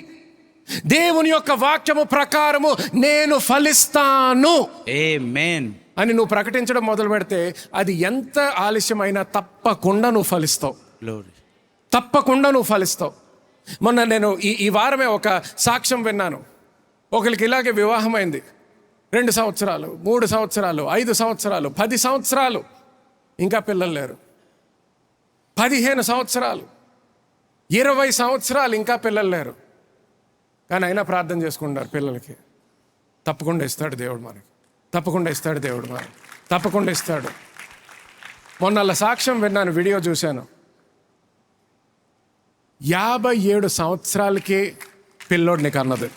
దేవుని యొక్క వాక్యము ప్రకారము నేను ఫలిస్తాను ఆమేన్ అని నువ్వు ప్రకటించడం మొదలు పెడితే అది ఎంత ఆలస్యమైనా తప్పకుండా నువ్వు ఫలిస్తావు. గ్లోరీ. తప్పకుండా నువ్వు ఫలిస్తావు. మొన్న నేను ఈ వారమే ఒక సాక్ష్యం విన్నాను. ఒకరికి ఇలాగే వివాహం అయింది. 2 సంవత్సరాలు, 3 సంవత్సరాలు, 5 సంవత్సరాలు, 10 సంవత్సరాలు, ఇంకా పిల్లలు లేరు. 15 సంవత్సరాలు, 20 సంవత్సరాలు, ఇంకా పిల్లలు లేరు. కానీ అయినా ప్రార్థన చేసుకుంటారు పిల్లలకి. తప్పకుండా ఇస్తాడు దేవుడు మనకి, తప్పకుండా ఇస్తాడు దేవుడు మనకి, తప్పకుండా ఇస్తాడు. మొన్న అలా సాక్ష్యం విన్నాను, వీడియో చూశాను. 57 సంవత్సరాలకి పిల్లోడిని కన్నది.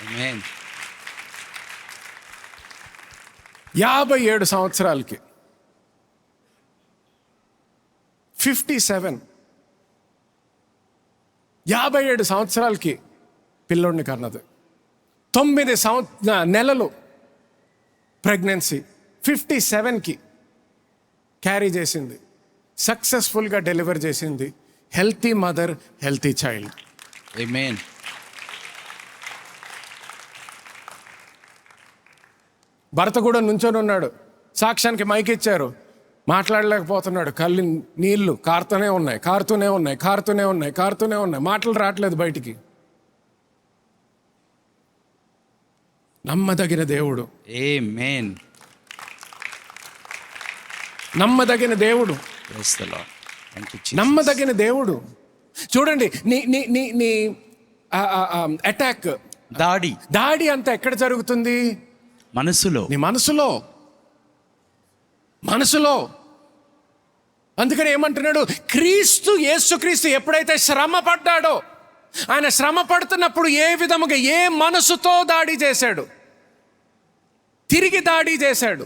ఆమేన్. 57 సంవత్సరాలకి 57 57 సంవత్సరాలకి పిల్లోడిని కన్నది. 9 నెలలు ప్రెగ్నెన్సీ, 57కి క్యారీ చేసింది, సక్సెస్ఫుల్గా డెలివర్ చేసింది. Healthy mother, healthy child. ఆమేన్. భర్త కూడా నుంచొని ఉన్నాడు, సాక్ష్యానికి మైక్ ఇచ్చారు, మాట్లాడలేకపోతున్నాడు. కళ్ళు నీళ్లు కారుతూనే ఉన్నాయి, మాటలు రావట్లేదు బయటికి. నమ్మదగిన దేవుడు, ఆమేన్. నమ్మదగిన దేవుడు, praise the Lord. Thank you Jesus. నమ్మదగిన దేవుడు. చూడండి, నీ నీ నీ నీ అటాక్, దాడి అంతా ఎక్కడ జరుగుతుంది? మనసులో. నీ మనసులో. అందుకని ఏమంటున్నాడు? యేసుక్రీస్తు ఎప్పుడైతే శ్రమ పడ్డాడో, ఆయన శ్రమ పడుతున్నప్పుడు ఏ విధముగా, ఏ మనసుతో దాడి చేశాడు, తిరిగి దాడి చేశాడు,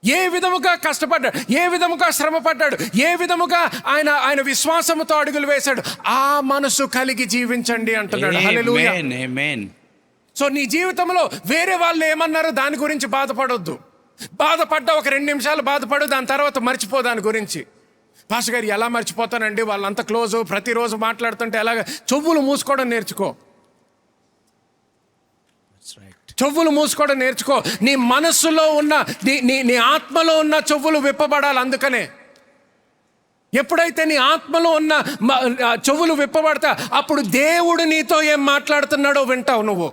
ఏ విధముగా కష్టపడ్డాడు, ఏ విధముగా శ్రమ పడ్డాడు, ఏ విధముగా ఆయన విశ్వాసముతో అడుగులు వేశాడు. ఆ మనసు కలిగి జీవించండి అంటున్నాడు. హల్లెలూయా. ఆమేన్. సో నీ జీవితంలో వేరే వాళ్ళు ఏమన్నారో దాని గురించి బాధపడొద్దు. బాధపడ్డా ఒక 2 నిమిషాలు బాధపడు, దాని తర్వాత మర్చిపో దాని గురించి. పాస్టర్ గారు ఎలా మర్చిపోతానండి, వాళ్ళంత క్లోజు, ప్రతిరోజు మాట్లాడుతుంటే ఎలాగ? చెవులు మూసుకోవడం నేర్చుకో. చెవులు మూసుకోవడం నేర్చుకో. నీ మనస్సులో ఉన్న నీ ఆత్మలో ఉన్న చెవులు విప్పబడాలి. అందుకనే ఎప్పుడైతే నీ ఆత్మలో ఉన్న చెవులు విప్పబడతా, అప్పుడు దేవుడు నీతో ఏం మాట్లాడుతున్నాడో వింటావు నువ్వు.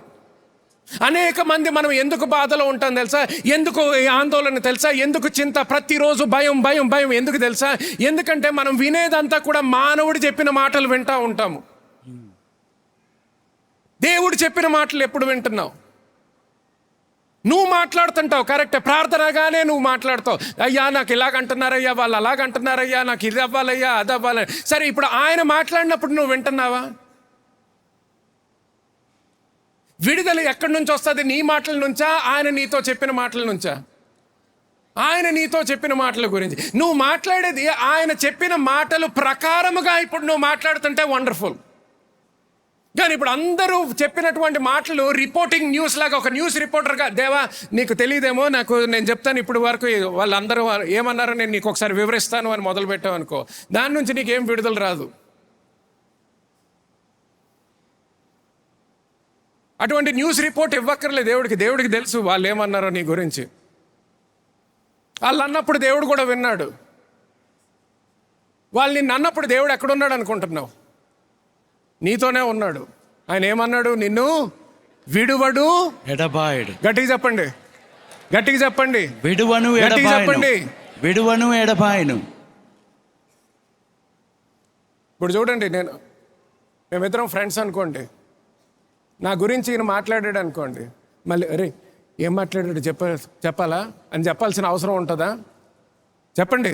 అనేక మంది మనం ఎందుకు బాధలో ఉంటాం తెలుసా? ఎందుకు ఆందోళన తెలుసా? ఎందుకు చింత? ప్రతిరోజు భయం ఎందుకు తెలుసా? ఎందుకంటే మనం వినేదంతా కూడా మానవుడు చెప్పిన మాటలు వింటూ ఉంటాము. దేవుడు చెప్పిన మాటలు ఎప్పుడు వింటున్నావు? నువ్వు మాట్లాడుతుంటావు, కరెక్టే. ప్రార్థనగానే నువ్వు మాట్లాడతావు, అయ్యా నాకు ఇలాగంటున్నారయ్యా, వాళ్ళు అలాగంటున్నారయ్యా, నాకు ఇది అవ్వాలయ్యా, అది అవ్వాలి. సరే, ఇప్పుడు ఆయన మాట్లాడినప్పుడు నువ్వు వింటున్నావా? విడుదల ఎక్కడి నుంచి వస్తుంది? నీ మాటల నుంచా, ఆయన నీతో చెప్పిన మాటల నుంచా? ఆయన నీతో చెప్పిన మాటల గురించి నువ్వు మాట్లాడేది, ఆయన చెప్పిన మాటలు ప్రకారముగా ఇప్పుడు నువ్వు మాట్లాడుతుంటే వండర్ఫుల్. కానీ ఇప్పుడు అందరూ చెప్పినటువంటి మాటలు రిపోర్టింగ్ న్యూస్ లాగా, ఒక న్యూస్ రిపోర్టర్గా, దేవా నీకు తెలియదేమో, నేను చెప్తాను ఇప్పుడు వరకు వాళ్ళందరూ ఏమన్నారో నేను నీకు ఒకసారి వివరిస్తాను అని మొదలు పెట్టావు అనుకో, దాని నుంచి నీకేం విడుదల రాదు. అటువంటి న్యూస్ రిపోర్ట్ ఇవ్వక్కర్లేదు దేవుడికి తెలుసు వాళ్ళు ఏమన్నారో నీ గురించి. వాళ్ళు అన్నప్పుడు దేవుడు కూడా విన్నాడు. వాళ్ళు నిన్ను అన్నప్పుడు దేవుడు ఎక్కడున్నాడు అనుకుంటున్నావు? నీతోనే ఉన్నాడు. ఆయన ఏమన్నాడు? నిన్ను విడువడు ఎడబాయడు. గట్టిగా చెప్పండి, గట్టిగా చెప్పండి, విడువను గట్టిగా చెప్పండి. విడువను ఎడబాయను. ఇప్పుడు చూడండి, మేమిద్దరం ఫ్రెండ్స్ అనుకోండి, నా గురించి ఈయన మాట్లాడాడు అనుకోండి, మళ్ళీ అరే ఏం మాట్లాడాడు చెప్పాలా అని చెప్పాల్సిన అవసరం ఉంటుందా? చెప్పండి.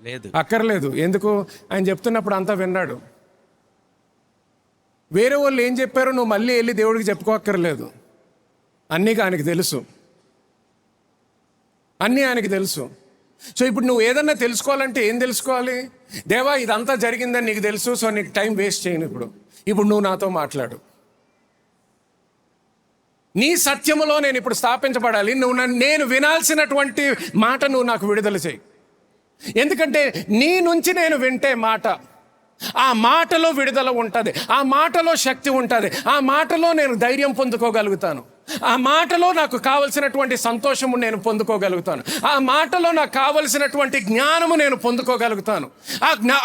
లేదు, అక్కర్లేదు. ఎందుకు? ఆయన చెప్తున్నప్పుడు అంతా విన్నాడు. వేరే వాళ్ళు ఏం చెప్పారో నువ్వు మళ్ళీ వెళ్ళి దేవుడికి చెప్పుకోక్కర్లేదు. అన్నీ ఆయనకి తెలుసు, అన్నీ ఆయనకి తెలుసు. సో ఇప్పుడు నువ్వు ఏదన్నా తెలుసుకోవాలంటే ఏం తెలుసుకోవాలి? దేవా ఇదంతా జరిగిందని నీకు తెలుసు, సో నీకు టైం వేస్ట్ చేయను. ఇప్పుడు నువ్వు నాతో మాట్లాడు. నీ సత్యములో నేను ఇప్పుడు స్థాపించబడాలి. నేను వినాల్సినటువంటి మాట నువ్వు నాకు విడుదల చేయి. ఎందుకంటే నీ నుంచి నేను వింటే మాట, ఆ మాటలో విడుదల ఉంటుంది, ఆ మాటలో శక్తి ఉంటుంది, ఆ మాటలో నేను ధైర్యం పొందుకోగలుగుతాను, ఆ మాటలో నాకు కావలసినటువంటి సంతోషము నేను పొందుకోగలుగుతాను, ఆ మాటలో నాకు కావలసినటువంటి జ్ఞానము నేను పొందుకోగలుగుతాను,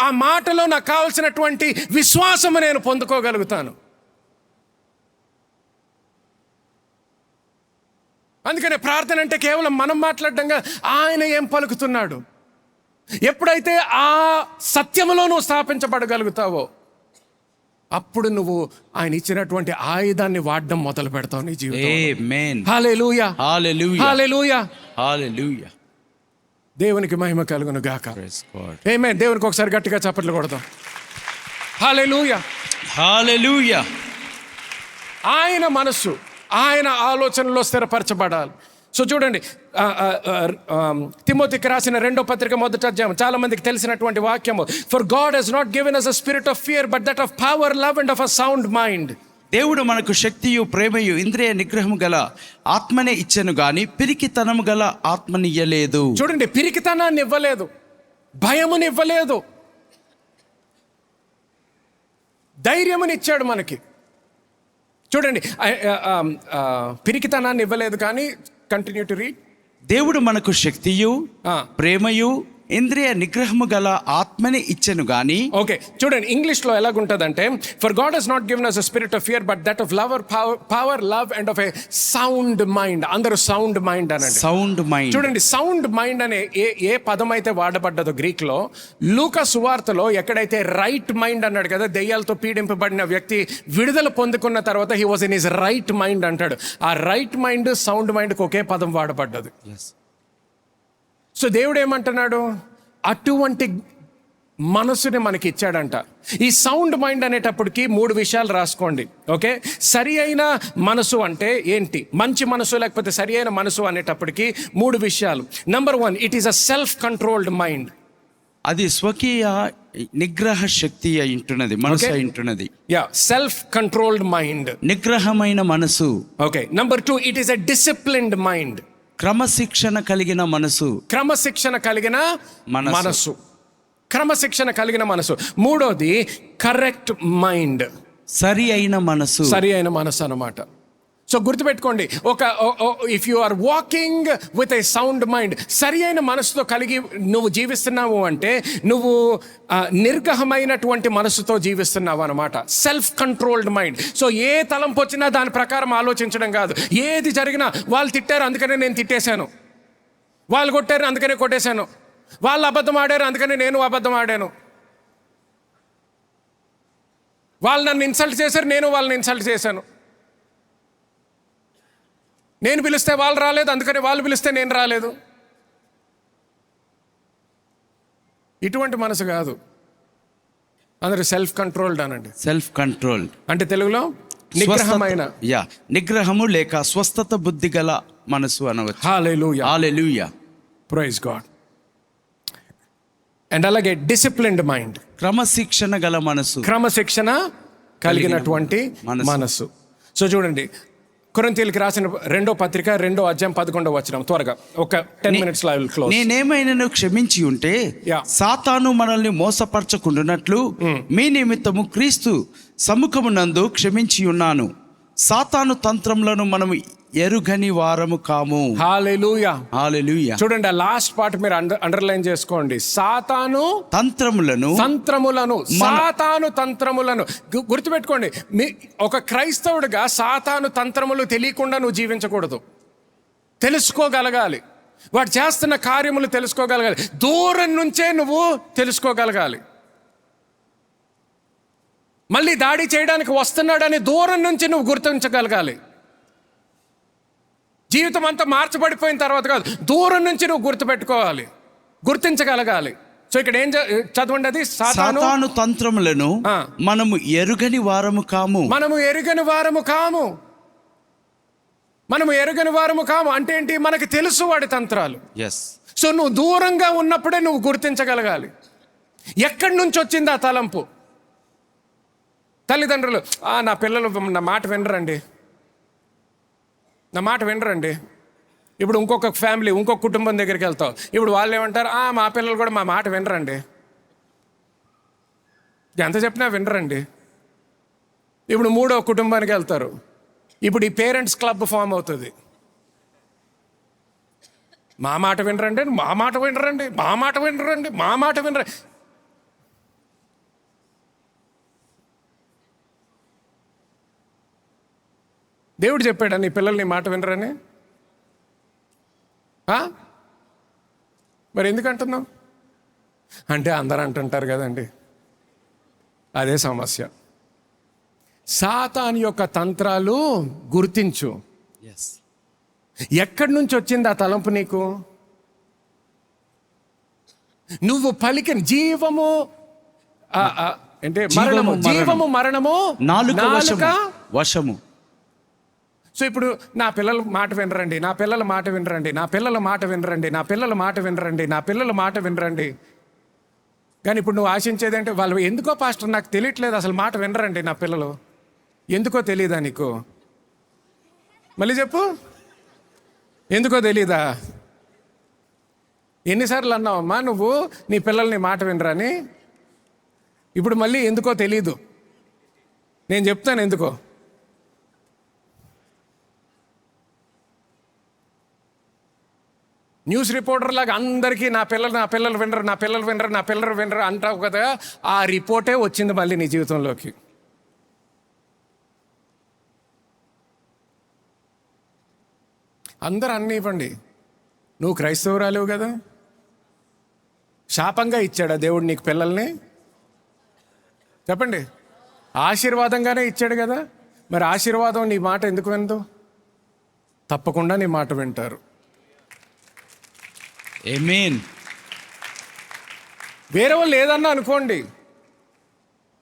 ఆ మాటలో నాకు కావలసినటువంటి విశ్వాసము నేను పొందుకోగలుగుతాను. అందుకనే ప్రార్థన అంటే కేవలం మనం మాట్లాడడంగా ఆయన ఏం పలుకుతున్నాడు. ఎప్పుడైతే ఆ సత్యములో నువ్వు స్థాపించబడగలుగుతావో అప్పుడు నువ్వు ఆయన ఇచ్చినటువంటి ఆయుధాన్ని వాడడం మొదలు పెడతావు నీ జీవితంలో. ఆమేన్. హల్లెలూయా, హల్లెలూయా, హల్లెలూయా, హల్లెలూయా. దేవునికి మహిమ కలుగును గాక. Praise God. ఆమేన్. దేవునికి ఒకసారి గట్టిగా చప్పట్లు కొడదాం. హల్లెలూయా, హల్లెలూయా. ఆయన మనస్సు, ఆయన ఆలోచనలో స్థిరపరచబడాలి. సో చూడండి, తిమోతికి రాసిన 2వ పత్రిక 1వ అధ్యాయం, చాలా మందికి తెలిసినటువంటి వాక్యము. For God has not given us a spirit of fear but that of power, love and of a sound mind. దేవుడు మనకు శక్తియు ప్రేమయు ఇంద్రియ నిగ్రహము గల ఆత్మనే ఇచ్చెను గాని పిరికితనము గల ఆత్మనియ్యలేదు. చూడండి, పిరికితనాన్ని ఇవ్వలేదు, భయముని ఇవ్వలేదు, ధైర్యముని ఇచ్చాడు మనకి. చూడండి, పిరికితనాన్ని ఇవ్వలేదు కానీ కంటిన్యూ టు రీడ్. దేవుడు మనకు శక్తియు ప్రేమయు ఇంద్రియ నిగ్రహము గల ఆత్మని ఇచ్చెను గాని. ఓకే, చూడండి ఇంగ్లీష్లో ఎలాగుంటుందంటే, for God has not given us a spirit of fear but that of power, love and of a sound mind. అందరూ సౌండ్ మైండ్ అనండి. Sound mind. చూడండి, సౌండ్ మైండ్ అనే ఏ పదం అయితే వాడబడ్డదో గ్రీక్లో, లూకా సువార్తలో ఎక్కడైతే రైట్ మైండ్ అన్నాడు కదా, దెయ్యాలతో పీడింపబడిన వ్యక్తి విడుదల పొందుకున్న తర్వాత he was in his right mind అంటాడు. ఆ రైట్ మైండ్ సౌండ్ మైండ్కి ఒకే పదం వాడబడ్డది. సో దేవుడు ఏమంటున్నాడు? అటువంటి మనసుని మనకి ఇచ్చాడంట. ఈ సౌండ్ మైండ్ అనేటప్పటికి 3 విషయాలు రాసుకోండి. ఓకే, సరి అయిన మనసు అంటే ఏంటి? మంచి మనసు లేకపోతే సరి అయిన మనసు అనేటప్పటికి 3 విషయాలు. Number 1, it is a self controlled mind. అది స్వకీయ నిగ్రహ శక్తి అయింటున్నది, మనసు అయింటున్నది. సెల్ఫ్ కంట్రోల్డ్ మైండ్, నిగ్రహమైన మనసు. Okay. Number 2, it is a disciplined mind. క్రమశిక్షణ కలిగిన మనసు. క్రమశిక్షణ కలిగిన మనసు, క్రమశిక్షణ కలిగిన మనసు. 3వది కరెక్ట్ మైండ్, సరి అయిన మనసు. సరి అయిన మనసు అన్నమాట. సో గుర్తుపెట్టుకోండి, if you are walking with a sound mind, సరి అయిన మనసుతో కలిగి నువ్వు జీవిస్తున్నావు అంటే నువ్వు నిర్గహమైనటువంటి మనసుతో జీవిస్తున్నావు అన్నమాట. Self controlled mind. సో ఏ తలంపు వచ్చినా దాని ప్రకారం ఆలోచించడం కాదు. ఏది జరిగినా, వాళ్ళు తిట్టారు అందుకనే నేను తిట్టేశాను, వాళ్ళు కొట్టారు అందుకనే కొట్టేశాను, వాళ్ళు అబద్ధం ఆడారు అందుకనే నేను అబద్ధం ఆడాను, వాళ్ళు నన్ను ఇన్సల్ట్ చేశారు నేను వాళ్ళని ఇన్సల్ట్ చేశాను, నేను పిలిస్తే వాళ్ళు రాలేదు అందుకని వాళ్ళు పిలిస్తే నేను రాలేదు. ఇటువంటి మనసు కాదు. అందరూ సెల్ఫ్ కంట్రోల్డ్ అనండి. సెల్ఫ్ కంట్రోల్ అంటే తెలుగులో నిగ్రహమైన, నిగ్రహము లేక స్వస్థత బుద్ధి గల మనసు అనవచ్చు. హల్లెలూయా, హల్లెలూయా, ప్రైజ్ గాడ్. అండ్ అలాగే డిసిప్లిన్డ్ మైండ్, క్రమశిక్షణ గల మనసు, క్రమశిక్షణ కలిగినటువంటి మనసు. సో చూడండి, కొరింథీయులకు రాసిన 2వ పత్రిక 2వ అధ్యాయం 11వ వచనం. త్వరగా ఒక 10 minutes I will close. నేనేమైనాను క్షమించి ఉంటే సాతాను మనల్ని మోసపరచకుండానట్లు మీ నిమిత్తము క్రీస్తు సముఖమునందు క్షమించి ఉన్నాను. సాతాను తంత్రములను మనము ఎరుగని వారము కాము. హల్లెలూయా. హల్లెలూయా. చూడండి, ఆ లాస్ట్ పార్ట్ మీరు అండర్లైన్ చేసుకోండి. సాతాను తంత్రములను సాతాను తంత్రములను గుర్తుపెట్టుకోండి. ఒక క్రైస్తవుడిగా సాతాను తంత్రములు తెలియకుండా నువ్వు జీవించకూడదు. తెలుసుకోగలగాలి. వాడు చేస్తున్న కార్యములు తెలుసుకోగలగాలి. దూరం నుంచే నువ్వు తెలుసుకోగలగాలి. మళ్ళీ దాడి చేయడానికి వస్తున్నాడని దూరం నుంచి నువ్వు గుర్తించగలగాలి. జీవితం అంతా మార్చబడిపోయిన తర్వాత కాదు, దూరం నుంచి నువ్వు గుర్తుపెట్టుకోవాలి, గుర్తించగలగాలి. సో ఇక్కడ ఏం చదవండి, అది సాతాను తంత్రములను మనము ఎరుగని వారము కాము. మనము ఎరుగని వారము కాము. మనము ఎరుగని వారము కాము అంటే ఏంటి? మనకు తెలుసు వాడి తంత్రాలు. సో నువ్వు దూరంగా ఉన్నప్పుడే నువ్వు గుర్తించగలగాలి. ఎక్కడి నుంచి వచ్చింది ఆ తలంపు? తల్లిదండ్రులు, నా పిల్లలు నా మాట వినరండి, నా మాట వినరండి. ఇప్పుడు ఇంకొక ఫ్యామిలీ, ఇంకొక కుటుంబం దగ్గరికి వెళ్తావు. ఇప్పుడు వాళ్ళు ఏమంటారు? మా పిల్లలు కూడా మా మాట వినరండి. ఎంత చెప్పినా వినరండి. ఇప్పుడు మూడో కుటుంబానికి వెళ్తారు. ఇప్పుడు ఈ పేరెంట్స్ క్లబ్ ఫామ్ అవుతుంది. మా మాట వినరండి, మా మాట వినరండి, మా మాట వినరండి, మా మాట వినరండి. దేవుడు చెప్పాడా నీ పిల్లలు నీ మాట వినరని? మరి ఎందుకు అంటున్నావు అంటే అందరూ అంటుంటారు కదండి. అదే సమస్య. సాతాను యొక్క తంత్రాలు గుర్తించు. ఎక్కడి నుంచి వచ్చింది ఆ తలంపు నీకు? నువ్వు పలికిన జీవము అంటే మరణము, జీవము మరణము నాలుక వశము. సో ఇప్పుడు నా పిల్లల మాట వినరండి, నా పిల్లల మాట వినరండి, నా పిల్లల మాట వినరండి, నా పిల్లల మాట వినరండి, నా పిల్లల మాట వినరండి. కానీ ఇప్పుడు నువ్వు ఆశించేది అంటే వాళ్ళు ఎందుకో పాస్టర్ నాకు తెలియట్లేదు, అసలు మాట వినరండి నా పిల్లలు. ఎందుకో తెలీదా నీకు? మళ్ళీ చెప్పు, ఎందుకో తెలీదా? ఎన్నిసార్లు అన్నావమ్మా నువ్వు నీ పిల్లల్ని మాట వినరని? ఇప్పుడు మళ్ళీ ఎందుకో తెలీదు. నేను చెప్తాను ఎందుకో. న్యూస్ రిపోర్టర్ లాగా అందరికీ నా పిల్లలు వినరు అంటావు కదా. ఆ రిపోర్టే వచ్చింది మళ్ళీ నీ జీవితంలోకి. అందరూ అన్నీ ఇవ్వండి, నువ్వు క్రైస్తవురాలేవు కదా. శాపంగా ఇచ్చాడా దేవుడు నీకు పిల్లల్ని? చెప్పండి. ఆశీర్వాదంగానే ఇచ్చాడు కదా. మరి ఆశీర్వాదం నీ మాట ఎందుకు వినదు? తప్పకుండా నీ మాట వింటారు. ఆమేన్. వేరే వాళ్ళు ఏదన్నా అనుకోండి,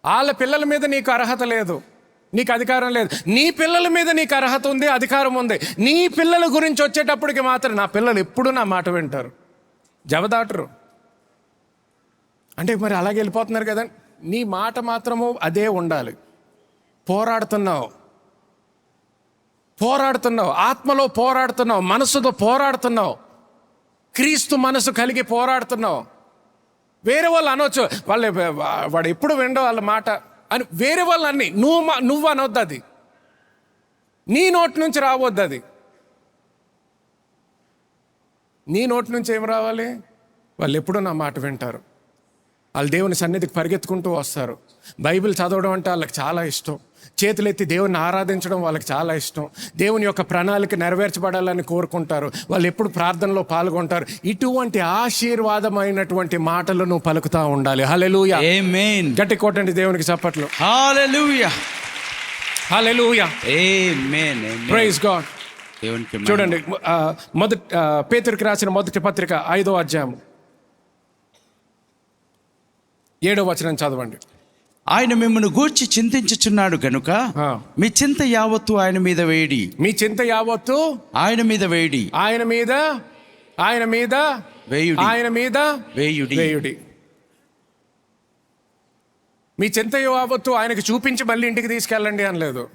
వాళ్ళ పిల్లల మీద నీకు అర్హత లేదు, నీకు అధికారం లేదు. నీ పిల్లల మీద నీకు అర్హత ఉంది, అధికారం ఉంది. నీ పిల్లల గురించి వచ్చేటప్పటికి మాత్రం నా పిల్లలు ఎప్పుడూ నా మాట వింటారు, జవదాటరు. అంటే మరి అలాగే వెళ్ళిపోతున్నారు కదా. నీ మాట మాత్రము అదే ఉండాలి. పోరాడుతున్నావు, ఆత్మలో పోరాడుతున్నావు, మనసుతో పోరాడుతున్నావు, క్రీస్తు మనసు కలిగి పోరాడుతున్నావు. వేరే వాళ్ళు అనొచ్చు, వాడు ఎప్పుడు వినడో వాళ్ళ మాట అని వేరే వాళ్ళు అన్ని నువ్వు అనొద్దు. అది నీ నోటి నుంచి రావద్దు. అది నీ నోటి నుంచి ఏం రావాలి? వాళ్ళు ఎప్పుడూ నా మాట వింటారు, వాళ్ళు దేవుని సన్నిధికి పరిగెత్తుకుంటూ వస్తారు. బైబిల్ చదవడం అంటే వాళ్ళకి చాలా ఇష్టం, చేతులెత్తి దేవుని ఆరాధించడం వాళ్ళకి చాలా ఇష్టం, దేవుని యొక్క ప్రణాళిక నెరవేర్చబడాలని కోరుకుంటారు, వాళ్ళు ఎప్పుడు ప్రార్థనలో పాల్గొంటారు. ఇటువంటి ఆశీర్వాదమైనటువంటి మాటలు నువ్వు పలుకుతా ఉండాలి. హల్లెలూయా. ఆమేన్. గట్టి కొట్టండి దేవునికి చప్పట్లు. హల్లెలూయా. హల్లెలూయా. ఆమేన్. Praise God. దేవునికి మహిమ. చూడండి, పేతురుకి రాసిన మొదటి పత్రిక 5వ అధ్యాయం 7వ వచనం చదవండి. ఆయన మిమ్మల్ని గూర్చి చింతించుచున్నాడు గనుక మీ చింత యావత్తు ఆయన మీద వేయడి. మీ చింత యావత్తు ఆయన మీద వేయడి. ఆయన మీద వేయుడి. ఆయన మీద వేయుడి. మీ చింత యావత్తు ఆయనకి చూపించి మళ్ళీ ఇంటికి తీసుకెళ్ళండి అనలేదు.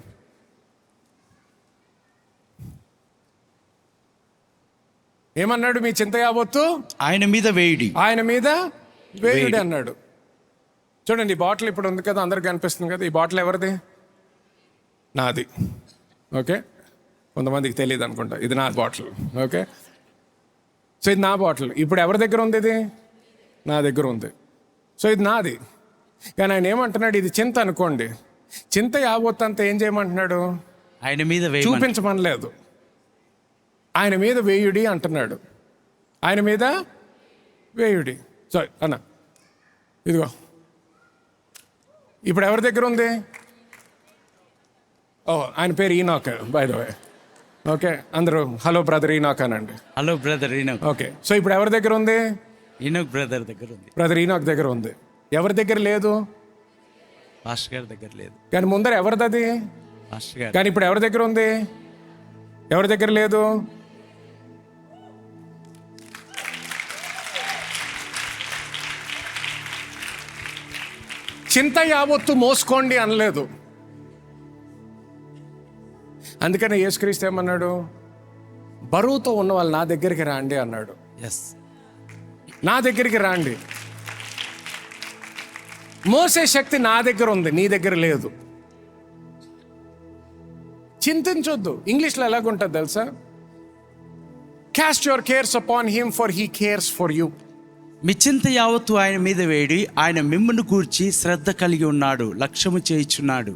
ఏమన్నాడు? మీ చింత యావత్తు ఆయన మీద వేయుడి. ఆయన మీద వేయుడి అన్నాడు. చూడండి, ఈ బాటిల్ ఇప్పుడు ఉంది కదా, అందరికి కనిపిస్తుంది కదా. ఈ బాటిల్ ఎవరిది? నాది. ఓకే, కొంతమందికి తెలియదు అనుకుంటా. ఇది నా బాటిల్. ఓకే, సో ఇది నా బాటిల్. ఇప్పుడు ఎవరి దగ్గర ఉంది? ఇది నా దగ్గర ఉంది. సో ఇది నాది. కానీ ఆయన ఏమంటున్నాడు? ఇది చింత అనుకోండి. చింత యావత్తంతా ఏం చేయమంటున్నాడు? ఆయన మీద చూపించమనలేదు, ఆయన మీద వేయుడి అంటున్నాడు. ఆయన మీద వేయుడి. సారీ అన్న, ఇదిగో ఇప్పుడు ఎవరి దగ్గర ఉంది? ఓ, ఆయన పేరు ఈనాక్, బై ద వే. ఓకే, అందరూ హలో బ్రదర్ ఈనాక్ అనండి. Hello brother Enoch. Okay, so ఇప్పుడు ఎవరి దగ్గర ఉంది? ఈనోక్ బ్రదర్ దగ్గర ఉంది. బ్రదర్ ఈనాక్ దగ్గర ఉంది. ఎవరి దగ్గర లేదు? పాస్టర్ గారి దగ్గర లేదు. కానీ ముందర ఎవరిది అది? పాస్టర్ గారు. కానీ ఇప్పుడు ఎవరి దగ్గర ఉంది? ఎవరి దగ్గర లేదు? చింత యావత్తు మోసుకోండి అనలేదు. అందుకని యేసుక్రీస్తు ఏమన్నాడు? బరువుతో ఉన్న వాళ్ళు నా దగ్గరికి రాండి అన్నాడు. ఎస్, నా దగ్గరికి రాండి. మోసే శక్తి నా దగ్గర ఉంది, నీ దగ్గర లేదు. చింతించొద్దు. ఇంగ్లీష్లో ఎలాగుంటుంది తెలుసా? Cast your cares upon him for he cares for you. మీ చింత యావత్తు ఆయన మీద వేడి, ఆయన మిమ్మును గూర్చి శ్రద్ధ కలిగి ఉన్నాడు, లక్ష్యము చేయుచున్నాడు.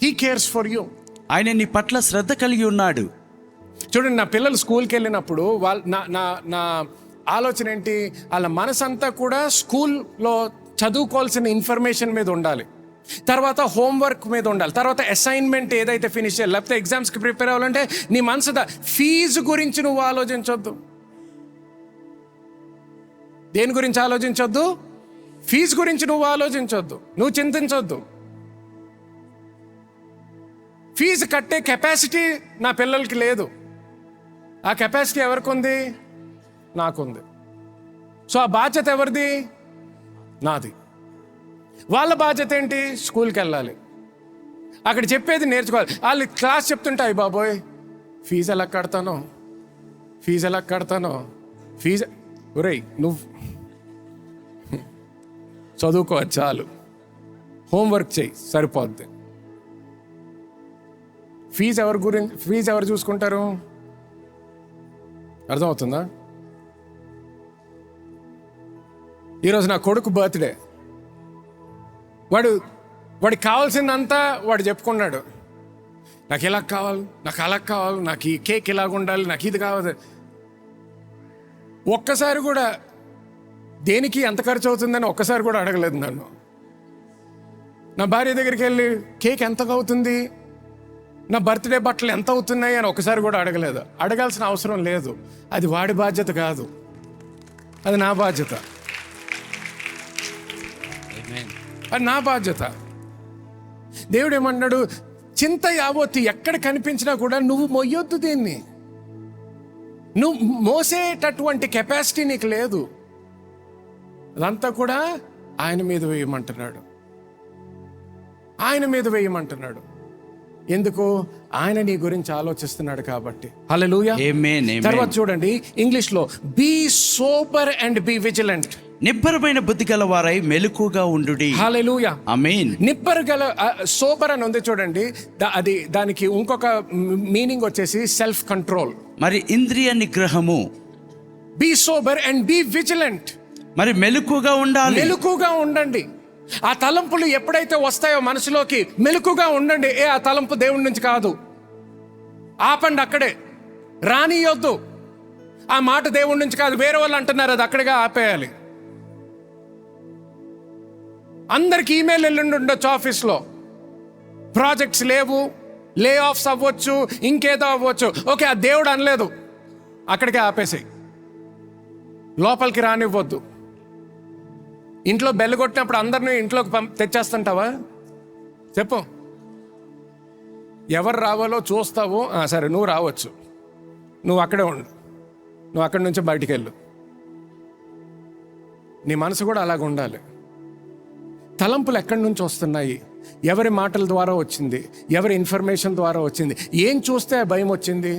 He cares for you. ఆయన నీ పట్ల శ్రద్ధ కలిగి ఉన్నాడు. చూడండి, నా పిల్లలు స్కూల్కి వెళ్ళినప్పుడు వాళ్ళ నా ఆలోచన ఏంటి? వాళ్ళ మనసంతా కూడా స్కూల్లో చదువుకోవాల్సిన ఇన్ఫర్మేషన్ మీద ఉండాలి, తర్వాత హోంవర్క్ మీద ఉండాలి, తర్వాత అసైన్మెంట్ ఏదైతే ఫినిష్ చేయాలి, లేకపోతే ఎగ్జామ్స్కి ప్రిపేర్ అవ్వాలంటే నీ మనసు ఫీజు గురించి నువ్వు ఆలోచించొద్దు. దేని గురించి ఆలోచించొద్దు? ఫీజు గురించి నువ్వు ఆలోచించొద్దు, నువ్వు చింతించొద్దు. ఫీజు కట్టే కెపాసిటీ నా పిల్లలకి లేదు. ఆ కెపాసిటీ ఎవరికి ఉంది? నాకుంది. సో ఆ బాధ్యత ఎవరిది? నాది. వాళ్ళ బాధ్యత ఏంటి? స్కూల్కి వెళ్ళాలి, అక్కడ చెప్పేది నేర్చుకోవాలి. వాళ్ళు క్లాస్ చెప్తుంటే అయ్యి బాబోయ్ ఫీజు ఎలా కడతానో, ఫీజు ఎలా కడతానో, ఫీజు ఒరేయ్ నువ్వు చదువుకో చాలు, హోంవర్క్ చేయి సరిపోద్ది. ఫీజు ఎవరు చూసుకుంటారు? అర్థమవుతుందా? ఈరోజు నా కొడుకు బర్త్డే. వాడికి కావాల్సిందంతా వాడు చెప్పుకున్నాడు. నాకు ఇలా కావాలి, నాకు అలా కావాలి, నాకు ఈ కేక్ ఇలాగ ఉండాలి, నాకు ఇది కావాలి. ఒక్కసారి కూడా దేనికి ఎంత ఖర్చు అవుతుందని ఒక్కసారి కూడా అడగలేదు నన్ను. నా భార్య దగ్గరికి వెళ్ళి కేక్ ఎంతగా అవుతుంది, నా బర్త్డే బట్టలు ఎంత అవుతున్నాయి అని ఒకసారి కూడా అడగలేదు. అడగాల్సిన అవసరం లేదు. అది వాడి బాధ్యత కాదు, అది నా బాధ్యత. అది నా బాధ్యత. దేవుడు ఏమన్నాడు? చింత యావత్తు ఎక్కడ కనిపించినా కూడా నువ్వు మొయ్యొద్దు దీన్ని. నువ్వు మోసేటటువంటి కెపాసిటీ నీకు లేదు. అదంతా కూడా ఆయన మీద వేయమంటున్నాడు, ఆయన మీద వేయమంటున్నాడు. ఎందుకు? ఆయన నీ గురించి ఆలోచిస్తున్నాడు కాబట్టి. హల్లెలూయా. ఆమేన్. తర్వాత చూడండి ఇంగ్లీష్లో, be sober and be vigilant. నిబ్బరమైన బుద్ధి గలవారై మెలకుగా ఉండుడి. హల్లెలూయా. ఆమేన్. నిబ్బర గల, సోబర్ అని ఉంది చూడండి, అది దానికి ఇంకొక మీనింగ్ వచ్చేసి సెల్ఫ్ కంట్రోల్. మరి ఇంద్రియ నిగ్రహము. Be sober and be vigilant. మరి మెలకుగా ఉండాలి. మెలకుగా ఉండండి. ఆ తలంపులు ఎప్పుడైతే వస్తాయో మనసులోకి, మెలకుగా ఉండండి. ఆ తలంపు దేవుడి నుంచి కాదు, ఆపండి అక్కడే, రానియొద్దు. ఆ మాట దేవుడి నుంచి కాదు, వేరే వాళ్ళు అంటున్నారు, అది అక్కడిగా ఆపేయాలి. అందరికి ఈమెయిల్ వెళ్ళి ఉండొచ్చు, ఆఫీస్లో ప్రాజెక్ట్స్ లేవు, లే ఆఫ్స్ అవ్వచ్చు, ఇంకేదో అవ్వచ్చు. ఓకే, ఆ దేవుడు అనలేదు, అక్కడికే ఆపేసాయి, లోపలికి రానివ్వద్దు. ఇంట్లో బెల్ కొట్టినప్పుడు అందరినీ ఇంట్లోకి తెచ్చేస్తుంటావా? చెప్పు. ఎవరు రావాలో చూస్తావు. సరే నువ్వు రావచ్చు, నువ్వు అక్కడే ఉండు, నువ్వు అక్కడి నుంచి బయటికి వెళ్ళు. నీ మనసు కూడా అలాగ ఉండాలి. తలంపులు ఎక్కడి నుంచి వస్తున్నాయి? ఎవరి మాటల ద్వారా వచ్చింది? ఎవరి ఇన్ఫర్మేషన్ ద్వారా వచ్చింది? ఏం చూస్తే భయం వచ్చింది?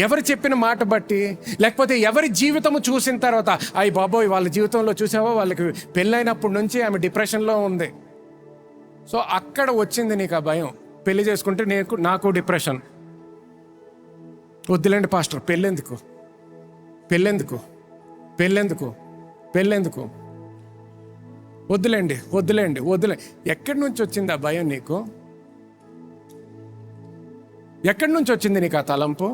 ఎవరు చెప్పిన మాట బట్టి, లేకపోతే ఎవరి జీవితము చూసిన తర్వాత, అయ్యి బాబోయ్ వాళ్ళ జీవితంలో చూసావా, వాళ్ళకి పెళ్ళైనప్పటి నుంచి ఆమె డిప్రెషన్లో ఉంది, సో అక్కడ వచ్చింది నీకు ఆ భయం. పెళ్లి చేసుకుంటే నాకు డిప్రెషన్. వద్దులేండి పాస్టర్, పెళ్ళెందుకు పెళ్ళెందుకు పెళ్ళెందుకు పెళ్ళెందుకు వద్దులేండి వద్దులేండి వద్దులే. ఎక్కడి నుంచి వచ్చింది ఆ భయం నీకు? ఎక్కడి నుంచి వచ్చింది నీకు ఆ తలంపు?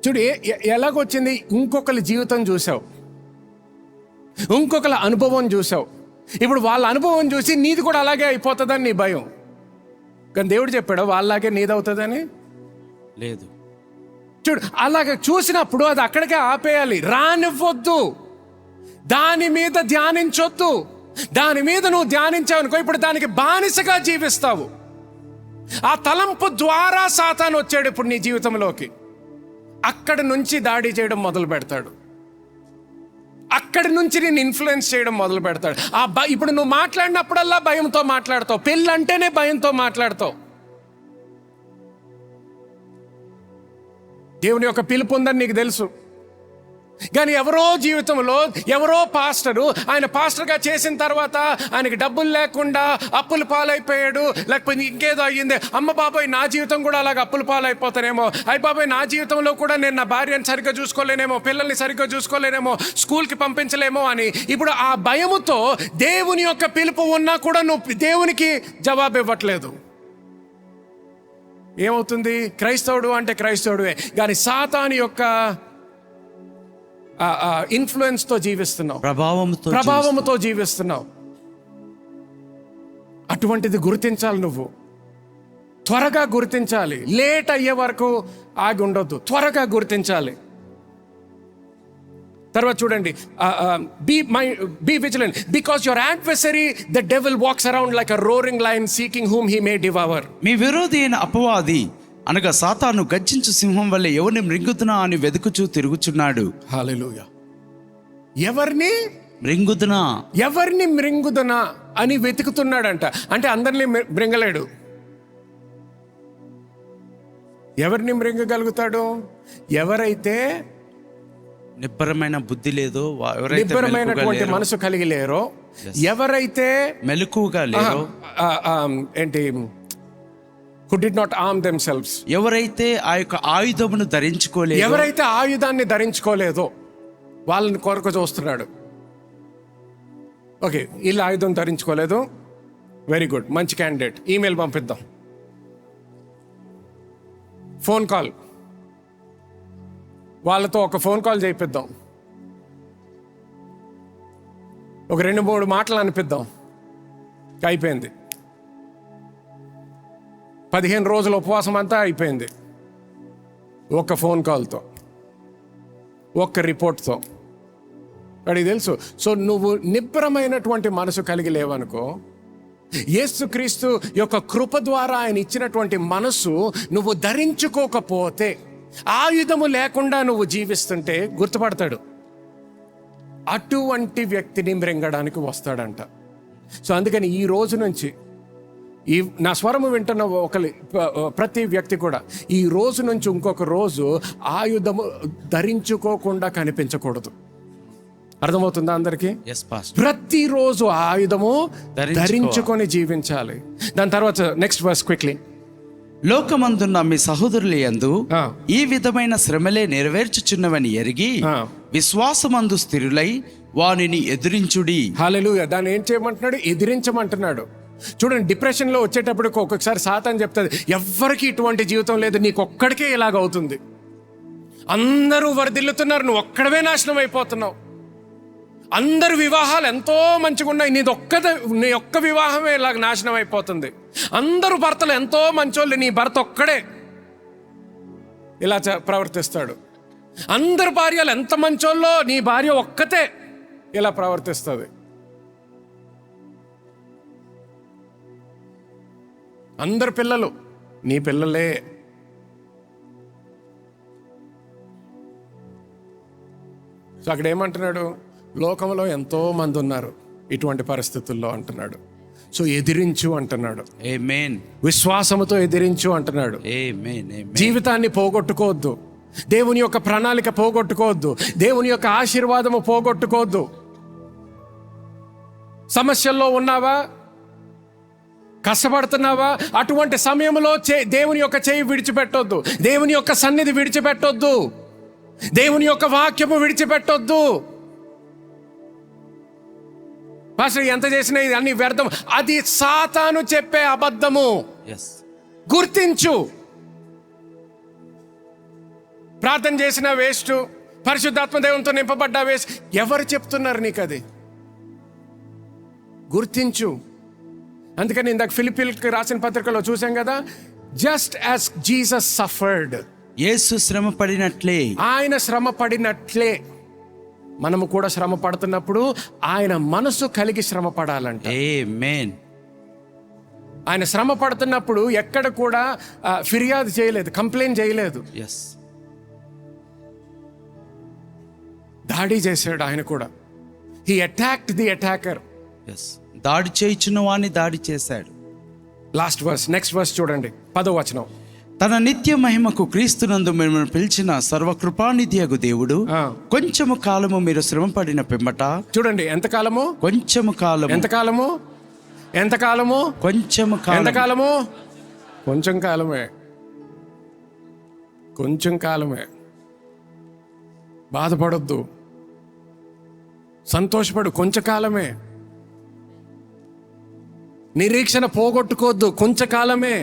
చూడు, ఎలాగొచ్చింది? ఇంకొకరి జీవితం చూసావు, ఇంకొకరి అనుభవం చూసావు. ఇప్పుడు వాళ్ళ అనుభవం చూసి నీది కూడా అలాగే అయిపోతుందని నీ భయం. కానీ దేవుడు చెప్పాడు వాళ్ళలాగే నీదవుతుందని లేదు. చూడు, అలాగే చూసినప్పుడు అది అక్కడికే ఆపేయాలి, రానివ్వద్దు. దాని మీద ధ్యానించొద్దు. దాని మీద నువ్వు ధ్యానించావనుకో, ఇప్పుడు దానికి బానిసగా జీవిస్తావు. ఆ తలంపు ద్వారా సాతాను వచ్చాడు ఇప్పుడు నీ జీవితంలోకి. అక్కడి నుంచి దాడి చేయడం మొదలు పెడతాడు. అక్కడి నుంచి నేను ఇన్ఫ్లుయెన్స్ చేయడం మొదలు పెడతాడు. ఇప్పుడు నువ్వు మాట్లాడినప్పుడల్లా భయంతో మాట్లాడతావు. పెళ్ళి అంటేనే భయంతో మాట్లాడతావు. దేవుని యొక్క పిలుపు ఉందని నీకు తెలుసు, కానీ ఎవరో జీవితంలో ఎవరో పాస్టరు, ఆయన పాస్టర్గా చేసిన తర్వాత ఆయనకి డబ్బులు లేకుండా అప్పుల పాలైపోయాడు, లేకపోతే ఇంకేదో అయ్యింది. అమ్మ బాబాయ్, నా జీవితం కూడా అలాగ అప్పుల పాలైపోతానేమో. అయ్య బాబాయ్, నా జీవితంలో కూడా నేను నా భార్యను సరిగ్గా చూసుకోలేనేమో, పిల్లల్ని సరిగ్గా చూసుకోలేనేమో, స్కూల్కి పంపించలేమో అని. ఇప్పుడు ఆ భయముతో దేవుని యొక్క పిలుపు ఉన్నా కూడా నువ్వు దేవునికి జవాబు ఇవ్వట్లేదు. ఏమవుతుంది? క్రైస్తవుడు అంటే క్రైస్తవుడే, కానీ సాతాను యొక్క ఇన్ఫ్లుయెన్స్తో జీవిస్తున్నావు, ప్రభావంతో జీవిస్తున్నావు. అటువంటిది గుర్తించాలి. నువ్వు త్వరగా గుర్తించాలి. లేట్ అయ్యే వరకు ఆగి ఉండొద్దు, త్వరగా గుర్తించాలి. తర్వాత చూడండి, be vigilant because your adversary the devil walks around like a roaring lion seeking whom he may devour. మీ విరోధి అయిన అపవాది అనగా సాతాను గర్జించు సింహం వల్ల ఎవరిని మృంగుతున్నా అని వెతుకుచూ తిరుగుచున్నాడు. హల్లెలూయా. ఎవరిని మృంగుదనా అని వెతుకుతున్నాడంట. అంటే అందరినీ మృంగలేడు. ఎవరిని మృంగగలుగుతాడు? ఎవరైతే నిబ్బరమైన బుద్ధి లేదో, నిబ్బరమైనటువంటి మనసు కలిగి లేరో, ఎవరైతే మెలకువగా లేరో, ఏంటి who did not arm themselves, ఎవరైతే ఆ యొక్క ఆయుధమును ధరించుకోలేదో, ఎవరైతే ఆయుధాన్ని ధరించుకోలేదో వాళ్ళని కొరకు చూస్తున్నాడు. ఓకే, వీళ్ళు ఆయుధం ధరించుకోలేదు, వెరీ గుడ్, మంచి క్యాండిడేట్, ఈమెయిల్ పంపిద్దాం, ఫోన్ కాల్, వాళ్ళతో ఒక ఫోన్ కాల్ చేయిద్దాం, ఒక 2-3 మాటలు అనిపిద్దాం, అయిపోయింది. 15 రోజుల ఉపవాసం అంతా అయిపోయింది ఒక్క ఫోన్ కాల్తో, ఒక్క రిపోర్ట్తో. వాడికి తెలుసు. సో నువ్వు నిబ్బరమైనటువంటి మనసు కలిగి లేవనుకో, యేసుక్రీస్తు యొక్క కృప ద్వారా ఆయన ఇచ్చినటువంటి మనసు నువ్వు ధరించుకోకపోతే, ఆయుధము లేకుండా నువ్వు జీవిస్తుంటే గుర్తుపడతాడు. అటువంటి వ్యక్తిని మృంగడానికి వస్తాడంట. సో అందుకని ఈ రోజు నుంచి నా స్వరము వింటున్న ప్రతి వ్యక్తి కూడా ఈ రోజు నుంచి ఇంకొక రోజు ఆయుధము ధరించుకోకుండా కనిపించకూడదు. అర్థమవుతుందా అందరికీ? ప్రతిరోజు ఆయుధము ధరించుకొని జీవించాలి. దాని తర్వాత నెక్స్ట్ వర్స్ క్విక్లీ. లోకమందున్న మీ సహోదరుల యందు ఈ విధమైన శ్రమలే నెరవేర్చుచున్నవని ఎరిగి విశ్వాసమందు స్థిరులై వానిని ఎదిరించుడి. హల్లెలూయా. దాన్ని ఏం చేయమంటున్నాడు? ఎదిరించమంటున్నాడు. చూడండి, డిప్రెషన్లో వచ్చేటప్పటికి ఒక్కొక్కసారి సాతాను చెప్తుంది, ఎవ్వరికి ఇటువంటి జీవితం లేదు, నీకు ఒక్కడికే ఇలాగవుతుంది, అందరూ వర్ధిల్లుతున్నారు, నువ్వు ఒక్కడవే నాశనం అయిపోతున్నావు, అందరు వివాహాలు ఎంతో మంచిగా ఉన్నాయి, నీ ఒక్క వివాహమే ఇలాగ నాశనం అయిపోతుంది, అందరూ భర్తలు ఎంతో మంచోళ్ళు, నీ భర్త ఒక్కడే ఇలా ప్రవర్తిస్తాడు, అందరు భార్యలు ఎంత మంచోళ్ళో నీ భార్య ఒక్కతే ఇలా ప్రవర్తిస్తుంది, అందరు పిల్లలు నీ పిల్లలే. సో అక్కడ ఏమంటున్నాడు? లోకంలో ఎంతో మంది ఉన్నారు ఇటువంటి పరిస్థితుల్లో అంటున్నాడు. సో ఎదిరించు అంటున్నాడు. ఆమేన్. విశ్వాసముతో ఎదిరించు అంటున్నాడు. ఆమేన్. జీవితాన్ని పోగొట్టుకోవద్దు, దేవుని యొక్క ప్రణాళిక పోగొట్టుకోవద్దు, దేవుని యొక్క ఆశీర్వాదము పోగొట్టుకోవద్దు. సమస్యల్లో ఉన్నావా? కష్టపడుతున్నావా? అటువంటి సమయంలో దేవుని యొక్క చేయి విడిచిపెట్టొద్దు, దేవుని యొక్క సన్నిధి విడిచిపెట్టొద్దు, దేవుని యొక్క వాక్యము విడిచిపెట్టొద్దు. పాస్టర్ ఎంత చేసినా ఇది అన్ని వ్యర్థం, అది సాతాను చెప్పే అబద్ధము. గుర్తించు. ప్రార్థన చేసిన వేస్ట్, పరిశుద్ధాత్మ దేవునితో నింపబడ్డా వేస్ట్. ఎవరు చెప్తున్నారు నీకు అది? గుర్తించు. అందుకని ఇందాక ఫిలిప్పీయులకు రాసిన పత్రికలో చూసాం కదా, జస్ట్ యాజ్ జీసస్ సఫర్డ్, యేసు శ్రమ పడినట్లే, ఆయన శ్రమ పడినట్లే మనము కూడా శ్రమ పడుతున్నప్పుడు ఆయన మనసు కలిగి శ్రమ పడాలంట. ఆమేన్. ఆయన శ్రమ పడుతున్నప్పుడు ఎక్కడ కూడా ఫిర్యాదు చేయలేదు, కంప్లైంట్ చేయలేదు. దాడి చేశాడు ఆయన కూడా. He attacked the attacker. దాడి చేయించిన వాణ్ణి దాడి చేశాడు. లాస్ట్ వర్స్, నెక్స్ట్ వర్స్ చూడండి, 10వ వచనం. తన నిత్య మహిమకు క్రీస్తునందు మిమ్మల్ని పిలిచిన సర్వకృపానిధియగు దేవుడు కొంచెము కాలము మీరు శ్రమ పడిన పిమ్మట, చూడండి ఎంతకాలము, కొంచెము కాలం, ఎంతకాలము, ఎంతకాలము, కొంచెము కాలం, ఎంతకాలము, కొంచెం కాలమే, కొంచెం కాలమే. బాధపడొద్దు, సంతోషపడు, కొంచెం కాలమే. నిరీక్షణ పోగొట్టుకోవద్దు, కొంచెం కాలమే.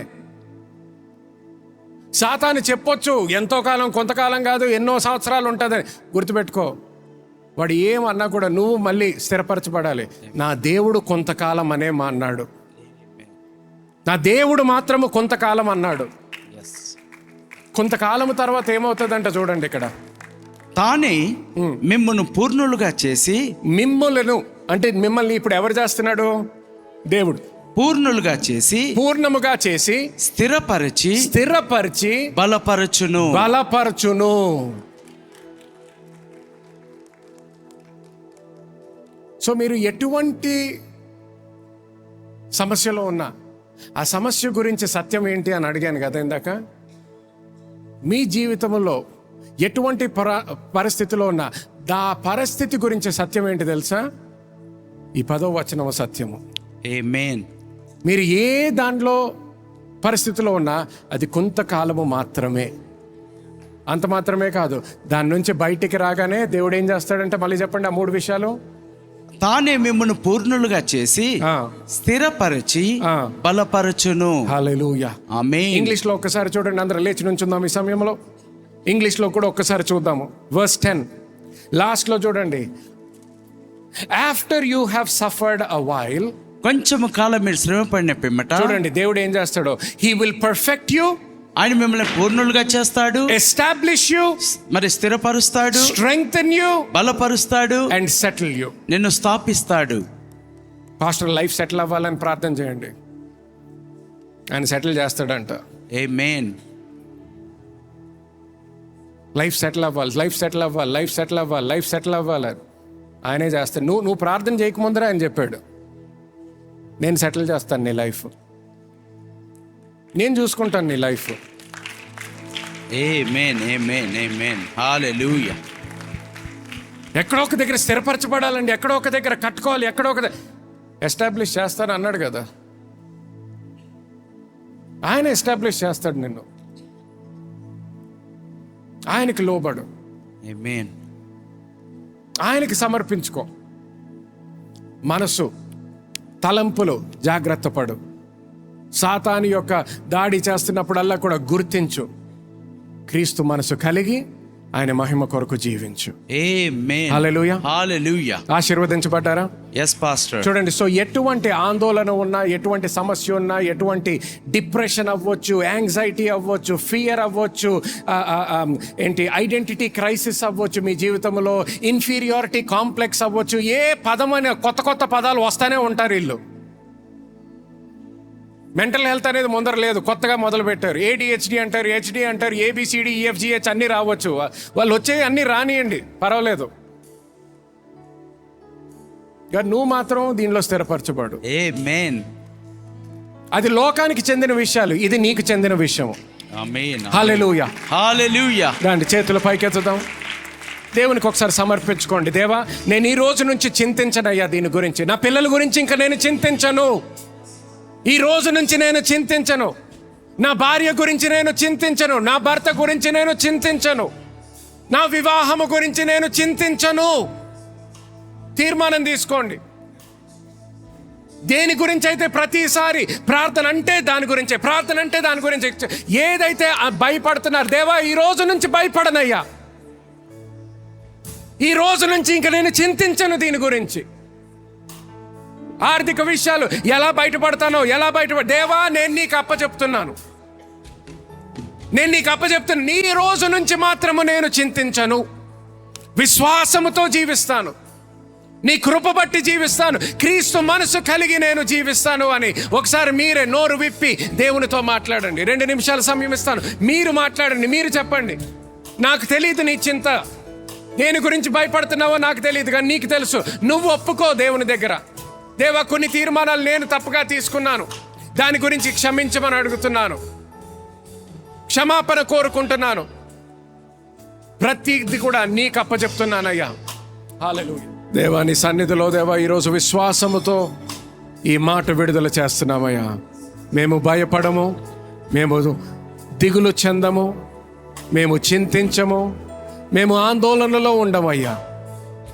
సాతాను చెప్పొచ్చు ఎంతో కాలం, కొంతకాలం కాదు, ఎన్నో సంవత్సరాలు ఉంటుందని. గుర్తుపెట్టుకో, వాడు ఏమన్నా కూడా నువ్వు మళ్ళీ స్థిరపరచబడాలి. నా దేవుడు కొంతకాలం అనే మా అన్నాడు. నా దేవుడు మాత్రము కొంతకాలం అన్నాడు. కొంతకాలం తర్వాత ఏమవుతుందంట చూడండి ఇక్కడ. తానే మిమ్మును పూర్ణులుగా చేసి, మిమ్ములను అంటే మిమ్మల్ని ఇప్పుడు ఎవరు చేస్తున్నాడు? దేవుడు. పూర్ణులుగా చేసి, పూర్ణముగా చేసి, స్థిరపరిచి బలపరచును. సో మీరు ఎటువంటి సమస్యలో ఉన్నా ఆ సమస్య గురించి సత్యం ఏంటి అని అడిగాను కదా ఇందాక. మీ జీవితంలో ఎటువంటి పరిస్థితిలో ఉన్నా ఆ పరిస్థితి గురించి సత్యం ఏంటి తెలుసా? ఈ 10వ వచనము సత్యము. ఆమేన్. మీరు ఏ దాంట్లో పరిస్థితిలో ఉన్నా అది కొంతకాలము మాత్రమే. అంత మాత్రమే కాదు, దాని నుంచి బయటికి రాగానే దేవుడు ఏం చేస్తాడంటే, మళ్ళీ చెప్పండి ఆ 3 విషయాలు. తానే మిమ్మల్ని పూర్ణులుగా చేసి, స్థిరపరిచి బలపరచును. హల్లెలూయా. ఆమేన్. ఇంగ్లీష్ లో ఒక్కసారి చూడండి, అందరూ లేచి నుంచుందాం ఈ సమయంలో. ఇంగ్లీష్ లో కూడా ఒక్కసారి చూద్దాము. వర్స్ 10 లాస్ట్ లో చూడండి. After you have suffered a while, కొంచెము కాలం మీరు శ్రమ పడిన పిమ్మట, చూడండి దేవుడు ఏం చేస్తాడో, హీ విల్ పర్ఫెక్ట్ యూ, ఆయన మిమ్మల్ని పూర్ణులుగా చేస్తాడు, ఎస్టాబ్లిష్ యూ, మరి స్థిరపరుస్తాడు, స్ట్రెంగ్థెన్ యూ, బలపరుస్తాడు, అండ్ సెటిల్ యూ, నిన్ను స్థాపిస్తాడు. పాస్టర్ లైఫ్ సెటిల్ అవ్వాలని ప్రార్థన చేయండి, ఆయన సెటిల్ చేస్తాడంట. ఆమేన్. లైఫ్ సెటిల్ అవ్వాలి, లైఫ్ సెటిల్ అవ్వాలి, లైఫ్ సెటిల్ అవ్వాలి, లైఫ్ సెటిల్ అవ్వాలి. ఆయనే చేస్తాడు. నువ్వు ప్రార్థన చేయకముందరే ఆయన చెప్పాడు, నేను సెటిల్ చేస్తాను నీ లైఫ్, నేను చూసుకుంటాను నీ లైఫ్. ఆమేన్, ఆమేన్, ఆమేన్. హల్లెలూయా. ఎక్కడో ఒక దగ్గర స్థిరపరచబడాలండి, ఎక్కడో ఒక దగ్గర కట్టుకోవాలి, ఎక్కడో ఒక ఎస్టాబ్లిష్ చేస్తాను అన్నాడు కదా. ఆయన ఎస్టాబ్లిష్ చేస్తాడు నిన్ను. ఆయనకి లోబడు, ఆమేన్. ఆయనకి సమర్పించుకో. మనసు, తలంపులు జాగ్రత్త పడు. సాతాను యొక్క దాడి చేస్తున్నప్పుడల్లా కూడా గుర్తించు, క్రీస్తు మనసు కలిగి ఆయన మహిమ కొరకు జీవించు. ఆమేన్. హల్లెలూయా. హల్లెలూయా. ఆశీర్వదించబడ్డారా? yes pastor. చూడండి, సో ఎటువంటి ఆందోళన ఉన్నా, ఎటువంటి సమస్య ఉన్నా, ఎటువంటి డిప్రెషన్ అవ్వచ్చు, యాంగ్జైటీ అవ్వచ్చు, ఫియర్ అవ్వచ్చు, ఏంటి ఐడెంటిటీ క్రైసిస్ అవ్వచ్చు, మీ జీవితంలో ఇన్ఫీరియారిటీ కాంప్లెక్స్ అవ్వచ్చు, ఏ పదమైన కొత్త పదాలు వస్తానే ఉంటారు వీళ్ళు. మెంటల్ హెల్త్ అనేది ముందర లేదు, కొత్తగా మొదలు పెట్టారు. ADHD అంటారు, HD అంటారు, ABCD EFGH అన్నీ రావచ్చు. వాళ్ళు వచ్చే అన్నీ రానియండి, పర్వాలేదు. నువ్వు మాత్రం దీనిలో స్థిరపరచబడు. ఆమేన్. అది లోకానికి చెందిన విషయాలు, ఇది నీకు చెందిన విషయం. ఆమేన్. హల్లెలూయా. హల్లెలూయా. రండి చేతుల పైకెత్తుదాం. దేవునికి ఒకసారి సమర్పించుకోండి. దేవా, నేను ఈ రోజు నుంచి చింతించనయ్యా దీని గురించి, నా పిల్లల గురించి ఇంకా నేను చింతించను. ఈ రోజు నుంచి నేను చింతించను. నా భార్య గురించి నేను చింతించను. నా భర్త గురించి నేను చింతించను. నా వివాహము గురించి నేను చింతించను. తీర్మానం తీసుకోండి. దేని గురించి అయితే ప్రతిసారి ప్రార్థన అంటే దాని గురించే, ప్రార్థన అంటే దాని గురించి ఏదైతే భయపడుతున్నారు, దేవా ఈ రోజు నుంచి భయపడనయ్యా, ఈ రోజు నుంచి ఇంక నేను చింతించను దీని గురించి. ఆర్థిక విషయాలు ఎలా బయటపడతానో, దేవా నేను నీకు అప్పచెప్తున్నాను, నీ రోజు నుంచి మాత్రము నేను చింతించను, విశ్వాసముతో జీవిస్తాను, నీ కృప బట్టి జీవిస్తాను, క్రీస్తు మనసు కలిగి నేను జీవిస్తాను అని ఒకసారి మీరే నోరు విప్పి దేవునితో మాట్లాడండి. 2 నిమిషాల సమయం ఇస్తాను. మీరు మాట్లాడండి, మీరు చెప్పండి. నాకు తెలియదు నీ చింత, దేని గురించి భయపడుతున్నావో నాకు తెలియదు, కానీ నీకు తెలుసు. నువ్వు ఒప్పుకో దేవుని దగ్గర. దేవా, కొన్ని తీర్మానాలు నేను తప్పుగా తీసుకున్నాను, దాని గురించి క్షమించమని అడుగుతున్నాను, క్షమాపణ కోరుకుంటున్నాను, ప్రతిది కూడా నీకు అప్పచెప్తున్నానయ్యా. హల్లెలూయా. దేవా, నీ సన్నిధిలో దేవా ఈరోజు విశ్వాసముతో ఈ మాట విడుదల చేస్తున్నామయ్యా. మేము భయపడము, మేము దిగులు చెందము, మేము చింతించము, మేము ఆందోళనలో ఉండమయ్యా.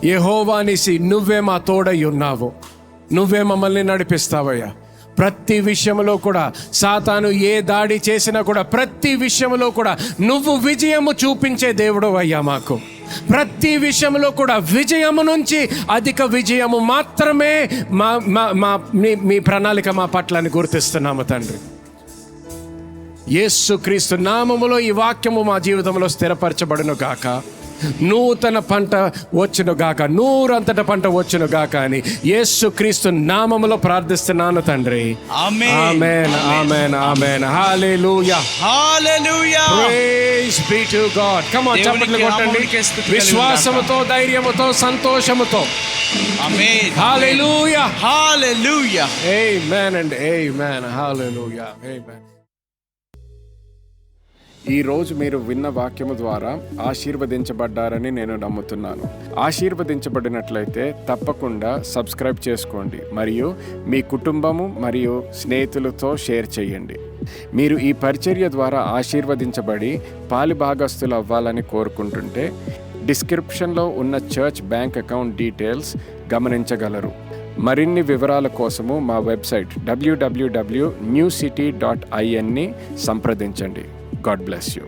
యెహోవా నీసి, నువ్వే మా తోడై ఉన్నావు, నువ్వే మమ్మల్ని నడిపిస్తావయ్యా. ప్రతి విషయంలో కూడా సాతాను ఏ దాడి చేసినా కూడా ప్రతి విషయంలో కూడా నువ్వు విజయము చూపించే దేవుడు అయ్యా. మాకు ప్రతి విషయంలో కూడా విజయము నుంచి అధిక విజయము మాత్రమే మీ ప్రణాళిక మా పట్లని గుర్తిస్తున్నాము తండ్రి. యేసుక్రీస్తు నామములో ఈ వాక్యము మా జీవితంలో స్థిరపరచబడును గాక. నూతన పంట వచ్చును గాక, నూరంతట పంట వచ్చును గాక అని యేసుక్రీస్తు నామములో ప్రార్థిస్తున్నాను తండ్రి. ఆమేన్, ఆమేన్, ఆమేన్. హల్లెలూయా, హల్లెలూయా. Praise be to God. Come on, చప్పట్లు కొట్టండి విశ్వాసముతో, ధైర్యముతో, సంతోషముతో. ఆమేన్. హల్లెలూయా, హల్లెలూయా. ఆమేన్ అండ్ ఆమేన్. హల్లెలూయా, ఆమేన్. ఈరోజు మీరు విన్న వాక్యము ద్వారా ఆశీర్వదించబడ్డారని నేను నమ్ముతున్నాను. ఆశీర్వదించబడినట్లయితే తప్పకుండా సబ్స్క్రైబ్ చేసుకోండి మరియు మీ కుటుంబము మరియు స్నేహితులతో షేర్ చేయండి. మీరు ఈ పరిచర్య ద్వారా ఆశీర్వదించబడి పాలిభాగస్తులు అవ్వాలని కోరుకుంటుంటే డిస్క్రిప్షన్లో ఉన్న చర్చ్ బ్యాంక్ అకౌంట్ డీటెయిల్స్ గమనించగలరు. మరిన్ని వివరాల కోసము మా వెబ్సైట్ www.newcity.in ని సంప్రదించండి. God bless you.